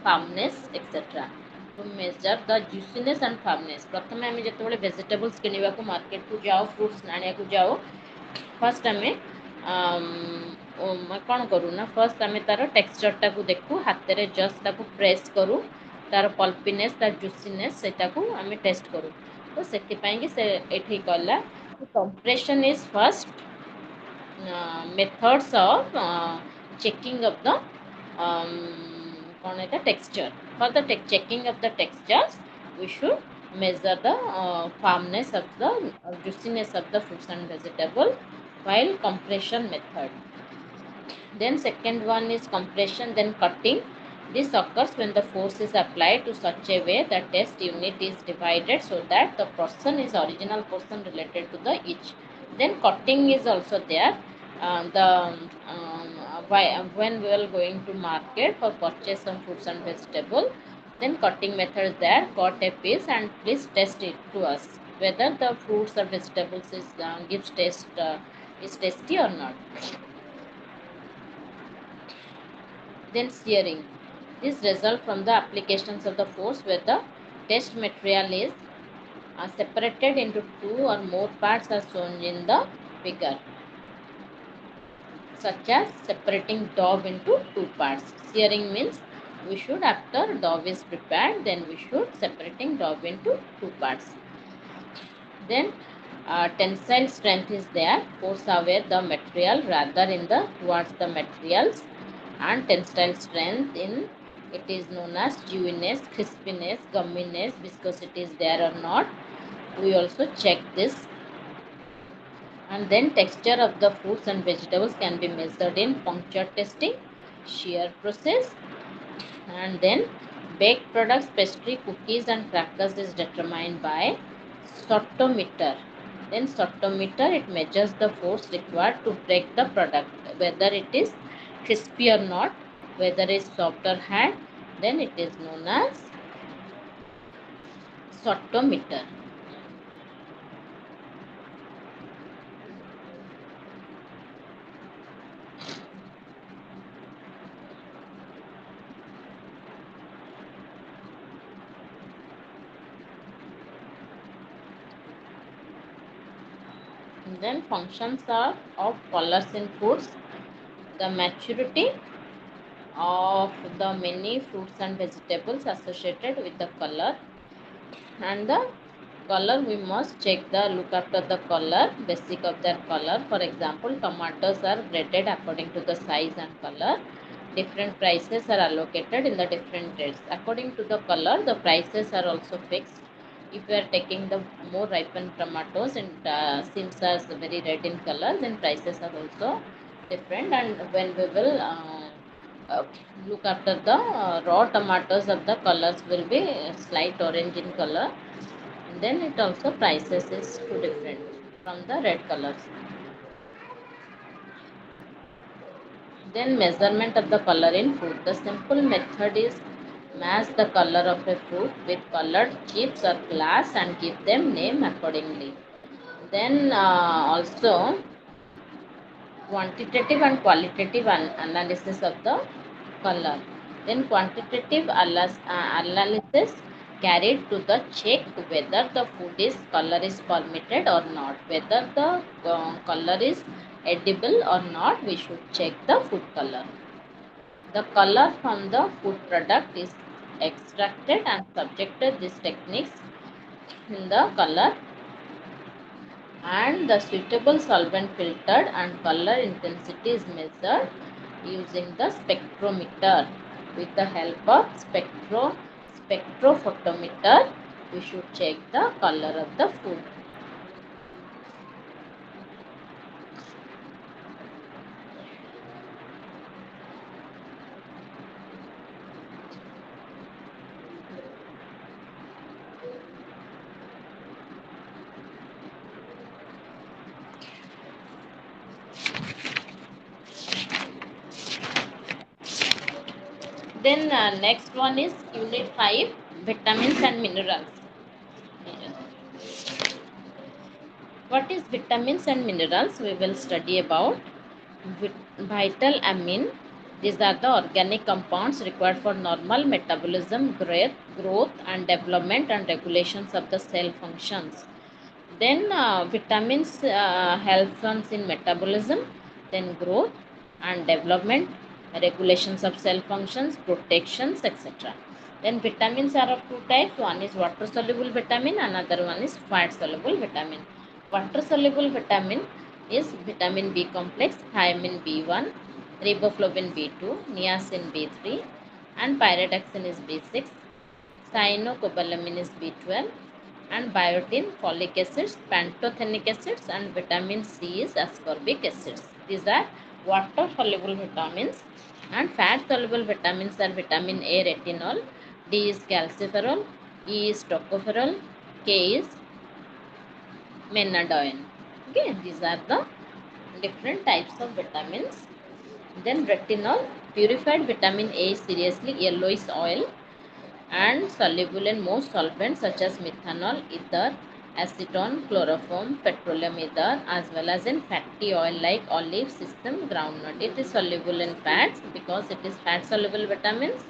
firmness etc. To measure the juiciness and firmness. प्रथमे आमे जेतेबेले vegetables किनिबा को market को जाओ, fruits आनिया को जाओ, first आमे कौन करूँ ना, फर्स्ट आमे तार टेक्सचरटा को देखू, हाथ रे जस्ट ताको प्रेस करूँ, तार पल्पीनेस तार जुसीनेस सेटा को आमे टेस्ट करूँ. तो सेति पई कि से एठी कहला compression is first methods of checking of the texture. For the checking of the textures, we should measure the firmness of the juiciness of the fruits and vegetable while compression method. Then second one is compression, then cutting. This occurs when the force is applied to such a way that test unit is divided so that the portion is original portion related to the each. Then cutting is also there. When we are going to market for purchase some fruits and vegetable, then cutting method is there. Cut a piece and please test it to us whether the fruits or vegetables is gives taste is tasty or not. Then searing. This result from the applications of the force where the test material is separated into two or more parts as shown in the figure, such as separating dough into two parts. Searing means we should, after dough is prepared, then we should separating dough into two parts. Then tensile strength is there, force away the material rather in the towards the materials, and tensile strength in it is known as chewiness, crispiness, gumminess, viscosity is there or not. We also check this. And then texture of the fruits and vegetables can be measured in puncture testing, shear process, and then baked products, pastry, cookies and crackers is determined by sortometer. Then sortometer, it measures the force required to break the product, whether it is crispy or not, whether it is soft or hard, then it is known as sortometer. Then functions are of colors in foods, the maturity of the many fruits and vegetables associated with the color, and the color we must check the look after the color, basic of their color. For example, tomatoes are graded according to the size and color. Different prices are allocated in the different grades according to the color. The prices are also fixed. If we are taking the more ripened tomatoes and seems as very red in color, then prices are also different. And when we will uh, look after the raw tomatoes, of the colors will be slight orange in color, then it also prices is too different from the red colors. Then measurement of the color in food. The simple method is match the color of a fruit with colored chips or glass and give them name accordingly. Then also quantitative and qualitative analysis of the color. Then quantitative analysis carried to the check whether the food is color is permitted or not, whether the color is edible or not. We should check the food color. The color from the food product is extracted and subjected these techniques in the color, and the suitable solvent filtered and color intensity is measured using the spectrometer. With the help of spectrophotometer, we should check the color of the food. Then next one is unit 5, vitamins and minerals. What is vitamins and minerals? We will study about vital amine. These are the organic compounds required for normal metabolism, growth and development and regulations of the cell functions. Then vitamins helps us in metabolism, then growth and development, regulations of cell functions, protections, etc. Then vitamins are of two types. One is water soluble vitamin, another one is fat soluble vitamin. Water soluble vitamin is vitamin B complex, thiamine B1, riboflavin B2, niacin B3, and pyridoxine is B6. Cyanocobalamin is B12, and biotin, folic acids, pantothenic acids, and vitamin C is ascorbic acids. These are water soluble vitamins. And fat soluble vitamins are vitamin A, retinol, D is calciferol, E is tocopherol, K is menadine. Okay, these are the different types of vitamins. Then retinol, purified vitamin A is seriously yellowish oil and soluble in most solvents such as methanol, ether, acetone, chloroform, petroleum ether, as well as in fatty oil like olive, sesame, groundnut. It is soluble in fats because it is fat soluble vitamins,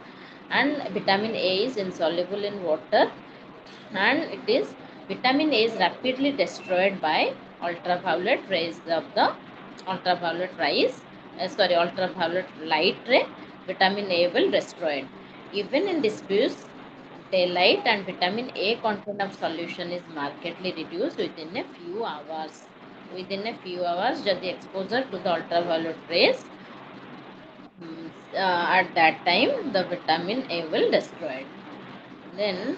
and vitamin A is insoluble in water, and it is vitamin A is rapidly destroyed by ultraviolet rays of the ultraviolet light ray. Vitamin A will destroy it. Even in diffuse daylight, and vitamin A content of solution is markedly reduced within a few hours. Within a few hours, the exposure to the ultraviolet rays, at that time the vitamin A will destroy it. Then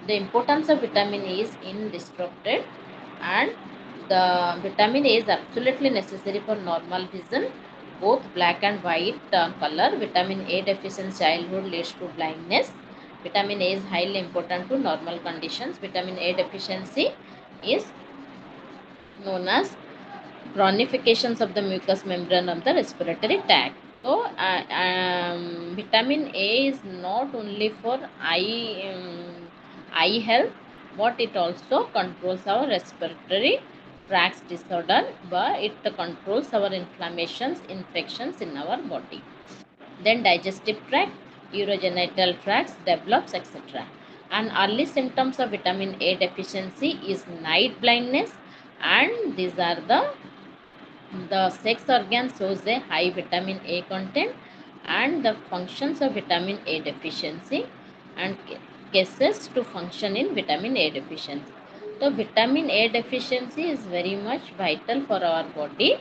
the importance of vitamin A is indisputed, and the vitamin A is absolutely necessary for normal vision, both black and white color. Vitamin A deficiency childhood leads to blindness. Vitamin A is highly important to normal conditions. Vitamin A deficiency is known as chronifications of the mucous membrane of the respiratory tract. So, vitamin A is not only for eye health, but it also controls our respiratory tracts disorder, but it controls our inflammations, infections in our body. Then digestive tract, urogenital tracts develops, etc. And early symptoms of vitamin A deficiency is night blindness, and these are the sex organ shows a high vitamin A content and the functions of vitamin A deficiency and cases to function in vitamin A deficiency. So vitamin A deficiency is very much vital for our body.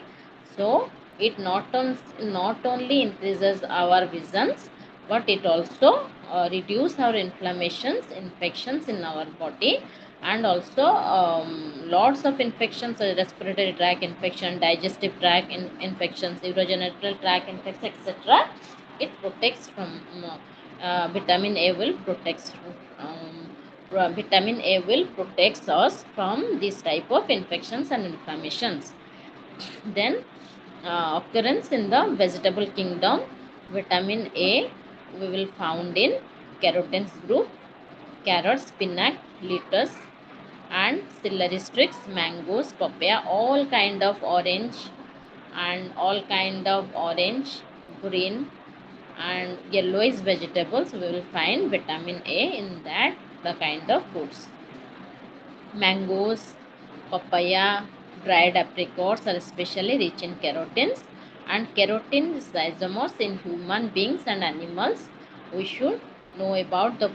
So it not only increases our visions, but it also reduce our inflammations, infections in our body, and also lots of infections, respiratory tract infection, digestive tract infections, urogenital tract infections, etc. It protects from vitamin A will protects vitamin A will protects us from this type of infections and inflammations. Then occurrence in the vegetable kingdom, vitamin A we will found in carotenes group, carrot, spinach, lettuce, and celery sticks, mangoes, papaya, all kind of orange and all kind of orange, green and yellowish vegetables. We will find vitamin A in that the kind of foods. Mangoes, papaya, dried apricots are especially rich in carotenes, and carotene is isomers in human beings and animals. We should know about the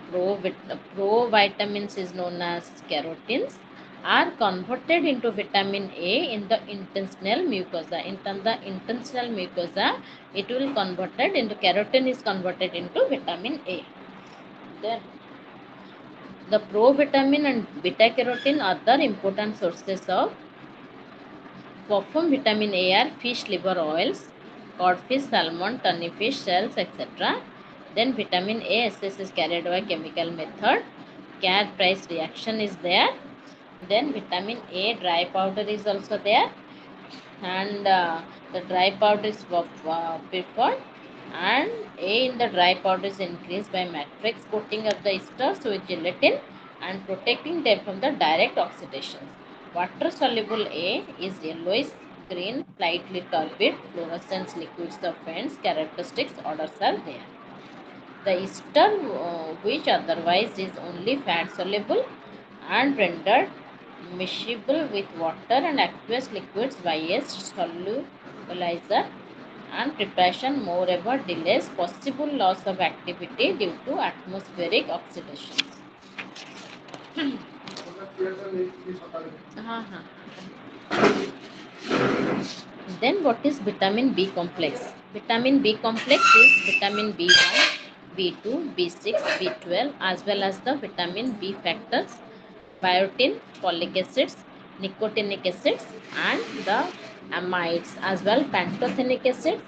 provitamins is known as carotenes are converted into vitamin A in the intestinal mucosa. In the intestinal mucosa, it will converted into carotene is converted into vitamin A. Then the provitamin and beta carotene are other important sources of perform vitamin A are fish liver oils, codfish, salmon, tunnyfish, shells, etc. Then vitamin A SS is carried by chemical method. Car price reaction is there. Then vitamin A dry powder is also there, and the dry powder is preferred, and A in the dry powder is increased by matrix coating of the esters with gelatin and protecting them from the direct oxidation. Water soluble A is yellowish green, slightly turbid, fluorescence liquids of faint characteristics orders are there. The ester, which otherwise is only fat soluble and rendered miscible with water and aqueous liquids by a solubilizer, and preparation moreover delays possible loss of activity due to atmospheric oxidation. हाँ हाँ. Then what is vitamin B complex? Vitamin B complex is vitamin B1, B2, B6, B12 as well as the vitamin B factors, biotin, folic acids, nicotinic acids and the amides as well pantothenic acids.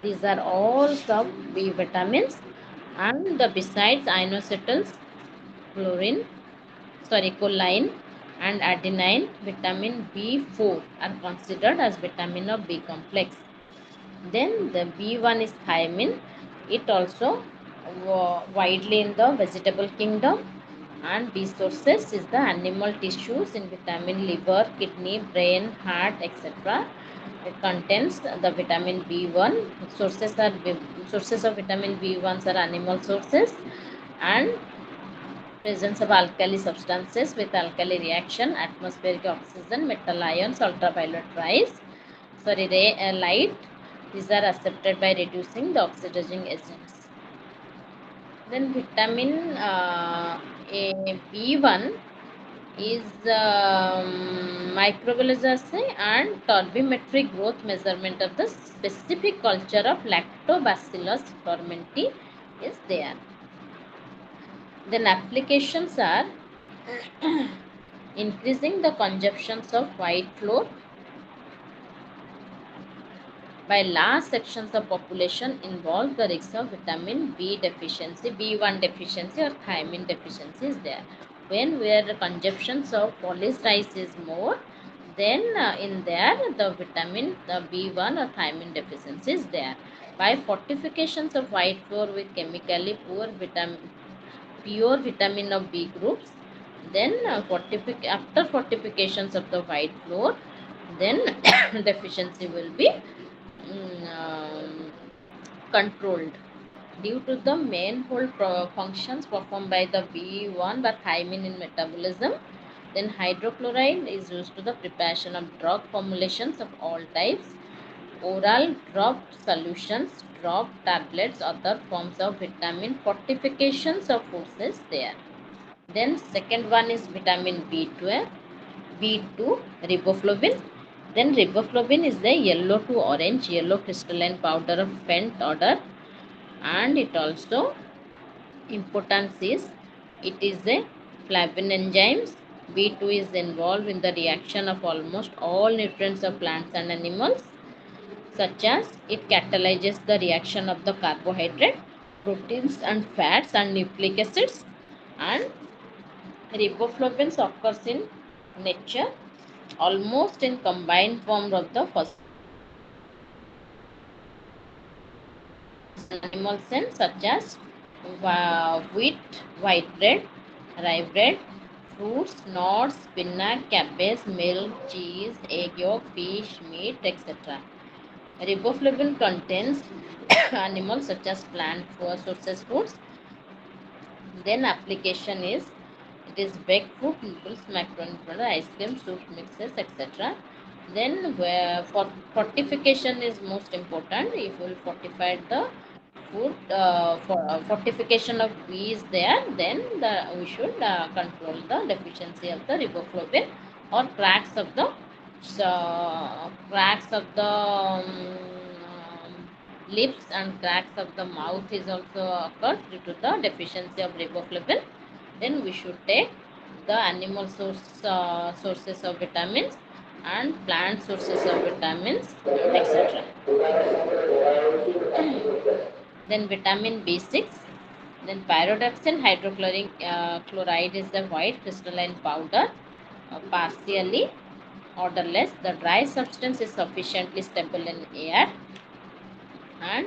These are all sub B vitamins, and the besides inositol, chlorine, choline and adenine, vitamin B4 are considered as vitamin of B complex. Then the B1 is thiamine. It also widely in the vegetable kingdom, and B sources is the animal tissues in vitamin liver, kidney, brain, heart, etc. It contains the vitamin B1. Sources of vitamin B1s are animal sources, and presence of alkali substances with alkali reaction, atmospheric oxygen, metal ions, ultraviolet rays, light. These are accepted by reducing the oxidizing agents. Then vitamin B1 is microbiology and turbimetry growth measurement of the specific culture of lactobacillus fermenti is there. Then applications are increasing the consumptions of white flour by large sections of population involve the risk of vitamin B deficiency, B1 deficiency or thiamine deficiency is there. When where the consumptions of polished rice is more, then in there the B1 or thiamine deficiency is there. By fortifications of white flour with chemically pure vitamin of B groups, then after fortifications of the white flour, then deficiency will be controlled due to the main functions performed by the B1 by thiamine in metabolism. Then hydrochloride is used to the preparation of drug formulations of all types, oral dropped solutions, drop tablets, other forms of vitamin fortifications of foods is there. Then second one is vitamin B12, B2, riboflavin. Then riboflavin is the yellow to orange, yellow crystalline powder of faint order, and it also importance is it is a flavin enzymes. B2 is involved in the reaction of almost all nutrients of plants and animals, such as it catalyzes the reaction of the carbohydrate, proteins and fats and nucleic acids. And riboflavins occurs in nature almost in combined form of the phosphorus and animal sense, such as wheat, white bread, rye bread, fruits, nuts, spinach, cabbage, milk, cheese, egg yolk, fish, meat, etc. Riboflavin contains animals such as plant sources foods. Then application is it is baked food, noodles, macaroni powder, ice cream, soup mixes, etc. Then where for fortification is most important. If you will fortify the food for fortification of B is there, then we should control the deficiency of the riboflavin or cracks of the lips and cracks of the mouth is also occurs due to the deficiency of riboflavin. Then we should take the animal sources of vitamins and plant sources of vitamins, etc. Then vitamin B6. Then pyridoxine hydrochloric chloride is the white crystalline powder, partially odorless. The dry substance is sufficiently stable in air, and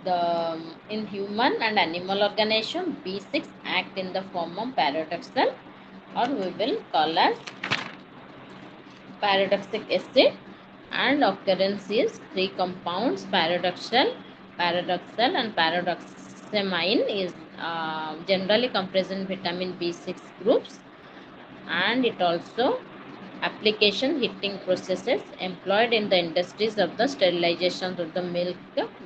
the in human and animal organism, B6 act in the form of pyridoxal, or we will call as pyridoxic acid, and occurrence is three compounds: pyridoxal and pyridoxamine is generally comprised in vitamin B6 groups. And it also application heating processes employed in the industries of the sterilization of the milk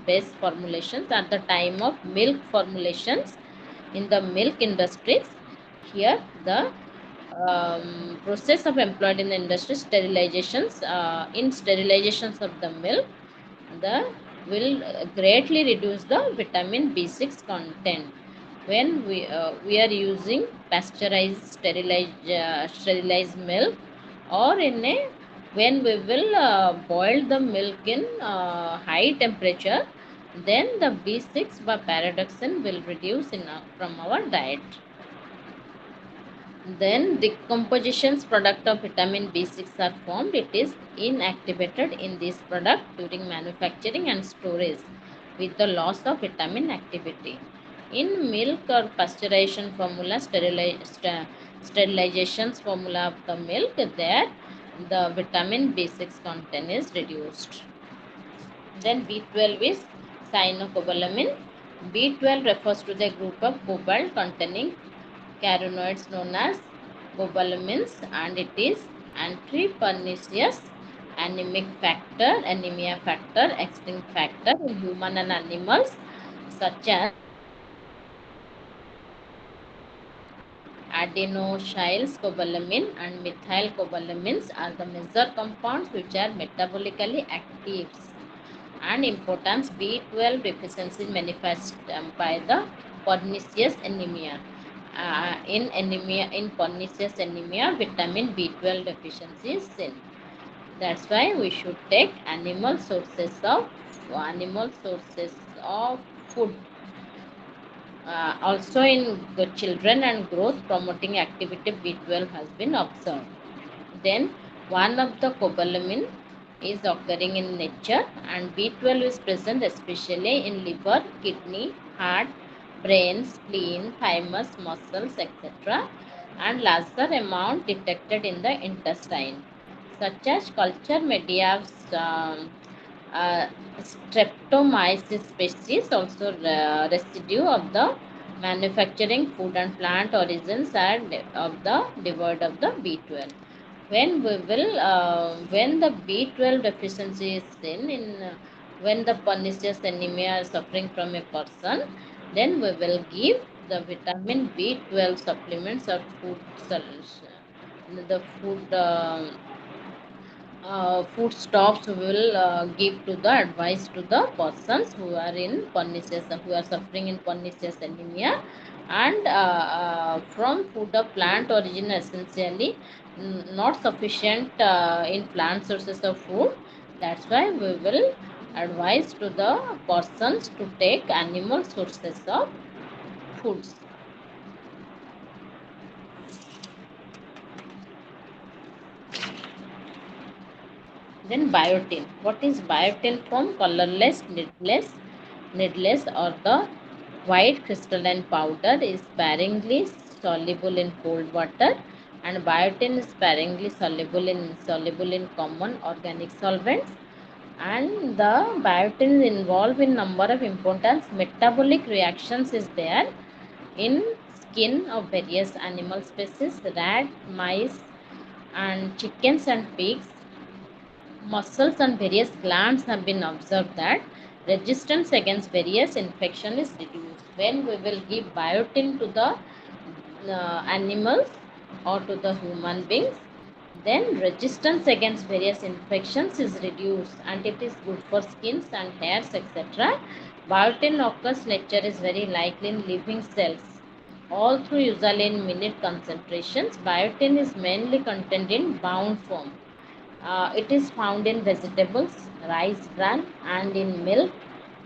based formulations at the time of milk formulations in the milk industries. Here the process of employed in the industry sterilizations in sterilizations of the milk, the will greatly reduce the vitamin B6 content. When we are using pasteurized sterilized milk, or in a when we will boil the milk in high temperature, then the B6 by paradoxin will reduce in from our diet. Then decompositions product of vitamin B6 are formed. It is inactivated in this product during manufacturing and storage with the loss of vitamin activity. In milk or pasteurization formula, sterilizations formula of the milk, there the vitamin B6 content is reduced. Then B12 is cyanocobalamin. B12 refers to the group of cobalt containing carotenoids known as cobalamins, and it is anti-pernicious, anemia factor, extinct factor in human and animals, such as adenosylscobalamin and methylcobalamins are the major compounds which are metabolically active. And importance, B12 deficiency manifest by the pernicious anemia. In pernicious anemia, vitamin B12 deficiency is seen. That's why we should take animal sources of food. Also in the children and growth promoting activity, B12 has been observed. Then one of the cobalamin is occurring in nature, and B12 is present especially in liver, kidney, heart, brain, spleen, thymus, muscles, etc., and larger amount detected in the intestine, such as culture media of streptomyces species, also residue of the manufacturing food and plant origins are of the devoid of the B12. When the B12 deficiency is seen in when the pernicious anemia is suffering from a person, then we will give the vitamin B12 supplements or food the food stops will give to the advice to the persons who are in pernicious who are suffering in pernicious anemia, and from food of plant origin essentially not sufficient in plant sources of food. That's why we will advise to the persons to take animal sources of foods. Then biotin. What is biotin form? Colorless, needless, or the white crystalline powder is sparingly soluble in cold water, and biotin is sparingly soluble in common organic solvents. And the biotin is involved in number of important metabolic reactions is there in skin of various animal species, rat, mice, and chickens and pigs. Muscles and various glands have been observed that resistance against various infection is reduced. When we will give biotin to the animals or to the human beings, then resistance against various infections is reduced and it is good for skins and hairs, etc. Biotin occurs nature is very likely in living cells. All through usually in minute concentrations, biotin is mainly contained in bound form. It is found in vegetables, rice bran, and in milk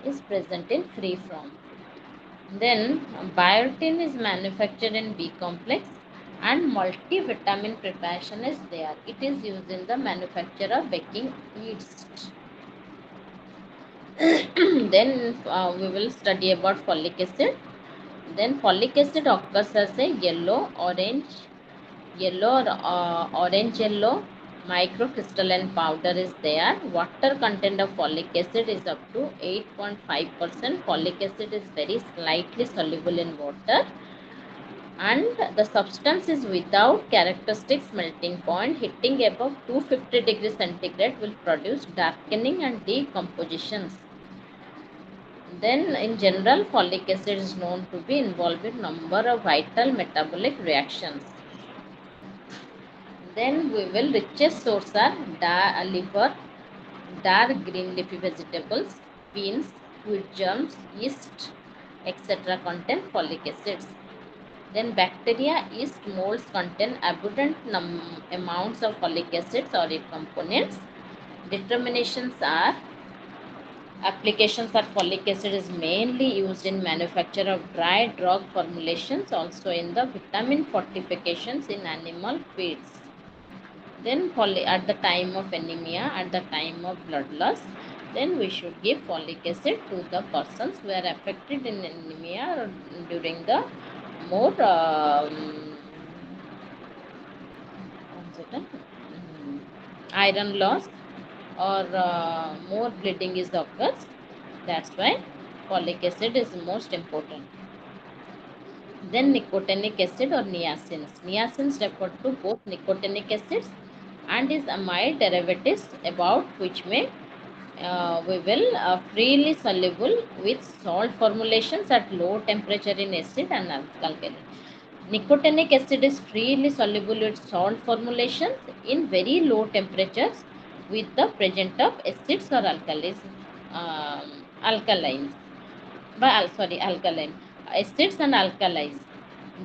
is present in free form. Then biotin is manufactured in B complex and multivitamin preparation is there. It is used in the manufacture of baking yeast. Then we will study about folic acid. Then folic acid occurs as a yellow or orange yellow microcrystalline powder is there. Water content of folic acid is up to 8.5%. Folic acid is very slightly soluble in water, and the substance is without characteristic melting point. Heating above 250 degrees centigrade will produce darkening and decompositions. Then in general, folic acid is known to be involved in number of vital metabolic reactions. Then we will richest source are liver, dark green leafy vegetables, beans, wheat germs, yeast, etc. contain folic acids. Then bacteria, yeast, molds contain abundant amounts of folic acids or its components. Determinations are applications for folic acid is mainly used in manufacture of dry drug formulations, also in the vitamin fortifications in animal feeds. Then at the time of anemia, at the time of blood loss, then we should give folic acid to the persons who are affected in anemia during the more iron loss or more bleeding is occurs. That's why folic acid is most important. Then nicotinic acid or niacins. Niacins refer to both nicotinic acids and its amide derivatives, about which may we will freely soluble with salt formulations at low temperature in acid and alkali. Nicotinic acid is freely soluble with salt formulations in very low temperatures with the presence of acids or alkalines. Alkaline acids and alkalis.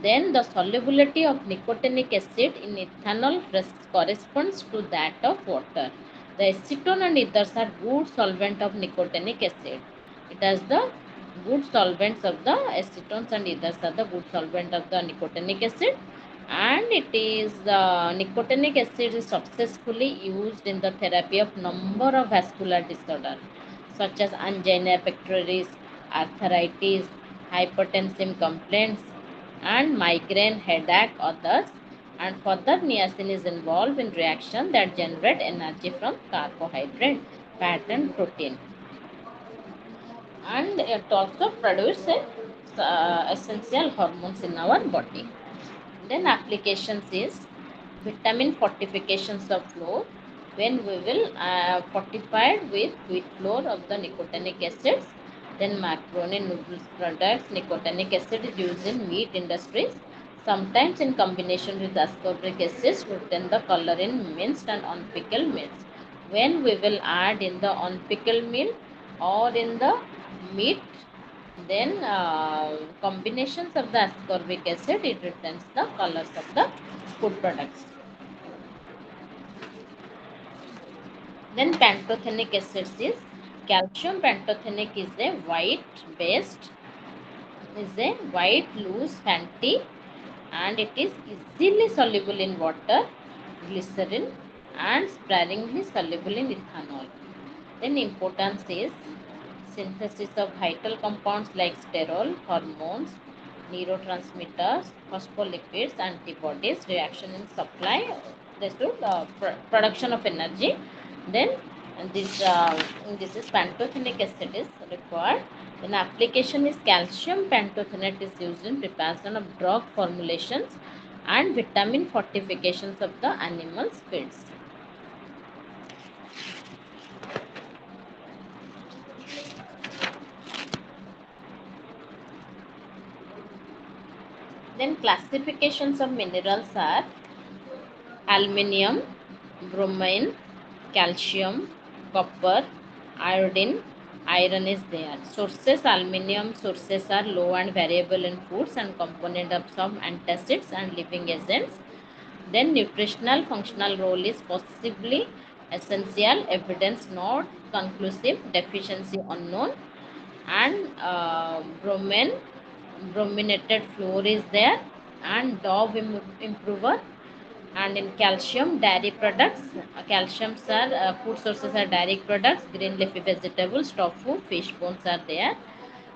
Then the solubility of nicotinic acid in ethanol corresponds to that of water. The acetone and ethers are good solvent of nicotinic acid. It has the good solvents of the acetones and ethers are the good solvent of the nicotinic acid, and it is nicotinic acid is successfully used in the therapy of number of vascular disorders such as angina pectoris, arthritis, hypertensive complaints, and migraine, headache, others. And further, niacin is involved in reaction that generate energy from carbohydrate, fat, and protein. And it also produces essential hormones in our body. Then applications is vitamin fortifications of flour, when we will fortified with wheat flour of the nicotinic acids. Then macaroni noodles products, nicotinic acid is used in meat industries, sometimes in combination with ascorbic acid to retain the color in minced and unpickled meats. When we will add in the unpickled meal or in the meat, then combinations of the ascorbic acid, it retains the colors of the food products. Then pantothenic acids is calcium pantothenic is a white loose fatty, and it is easily soluble in water, glycerin, and sparingly soluble in ethanol. Then importance is synthesis of vital compounds like sterol, hormones, neurotransmitters, phospholipids, antibodies, reaction in supply, they should production of energy. Then this this is pantothenic acid is required. Then application is calcium pantothenate is used in preparation of drug formulations and vitamin fortifications of the animals feeds. Then classifications of minerals are aluminium, bromine, calcium, copper, iodine, iron is there. Sources aluminium sources are low and variable in foods and component of some antacids and living agents. Then nutritional functional role is possibly essential, evidence not conclusive, deficiency unknown, and brominated flour is there, and Dove improver. And in calcium, dairy products, calciums are food sources are dairy products, green leafy vegetables, tofu, fish bones are there,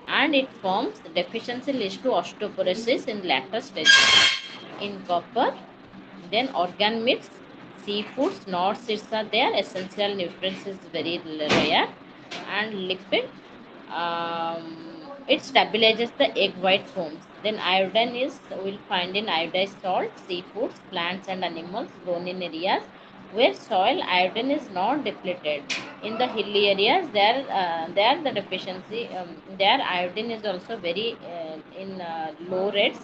and it forms deficiency leads to osteoporosis in later stages. In copper, then organ meats, seafoods, nuts, seeds are there, essential nutrients is very rare, and lipid, it stabilizes the egg white foams. Then iodine is will find in iodized salt, seafoods, plants and animals grown in areas where soil iodine is not depleted. In the hilly areas, there the deficiency, there iodine is also very in low rates,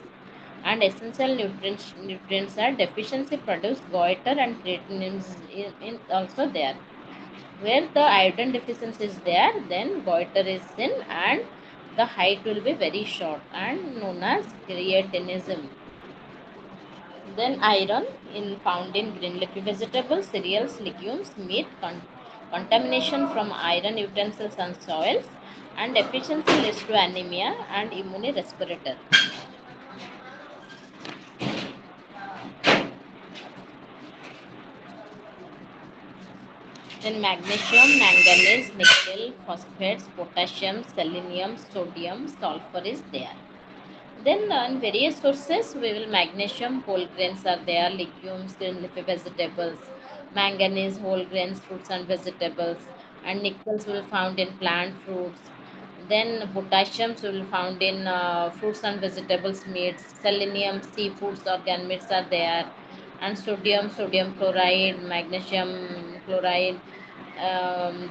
and essential nutrients are deficiency produce goiter and creatinine is in also there. Where the iodine deficiency is there, then goiter is in, and the height will be very short and known as creatinism. Then iron in found in green leafy vegetables, cereals, legumes, meat, contamination from iron utensils and soils, and deficiency leads to anemia and immunorespiratory. Then magnesium, manganese, nickel, phosphates, potassium, selenium, sodium, sulfur is there. Then in various sources, we will magnesium, whole grains are there, legumes, green leafy vegetables, manganese, whole grains, fruits and vegetables, and nickels will found in plant fruits. Then potassiums will found in fruits and vegetables, meats, selenium, seafoods, organ meats are there, and sodium, sodium chloride, magnesium chloride,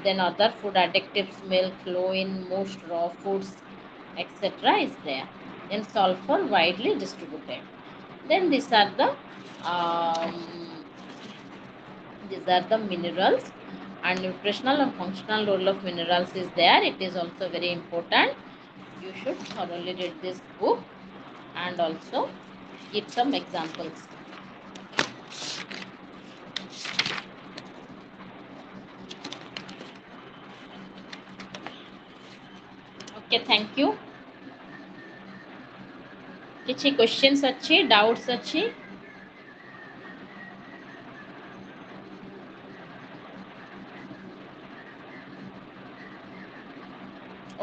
then other food additives, milk, flow in most raw foods, etc. is there. Then sulfur widely distributed. Then um, these are the minerals, and nutritional and functional role of minerals is there. It is also very important. You should thoroughly read this book and also give some examples. Okay, thank you. କିଛି questions ଅଛି, doubts ଅଛି?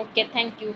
Okay, thank you.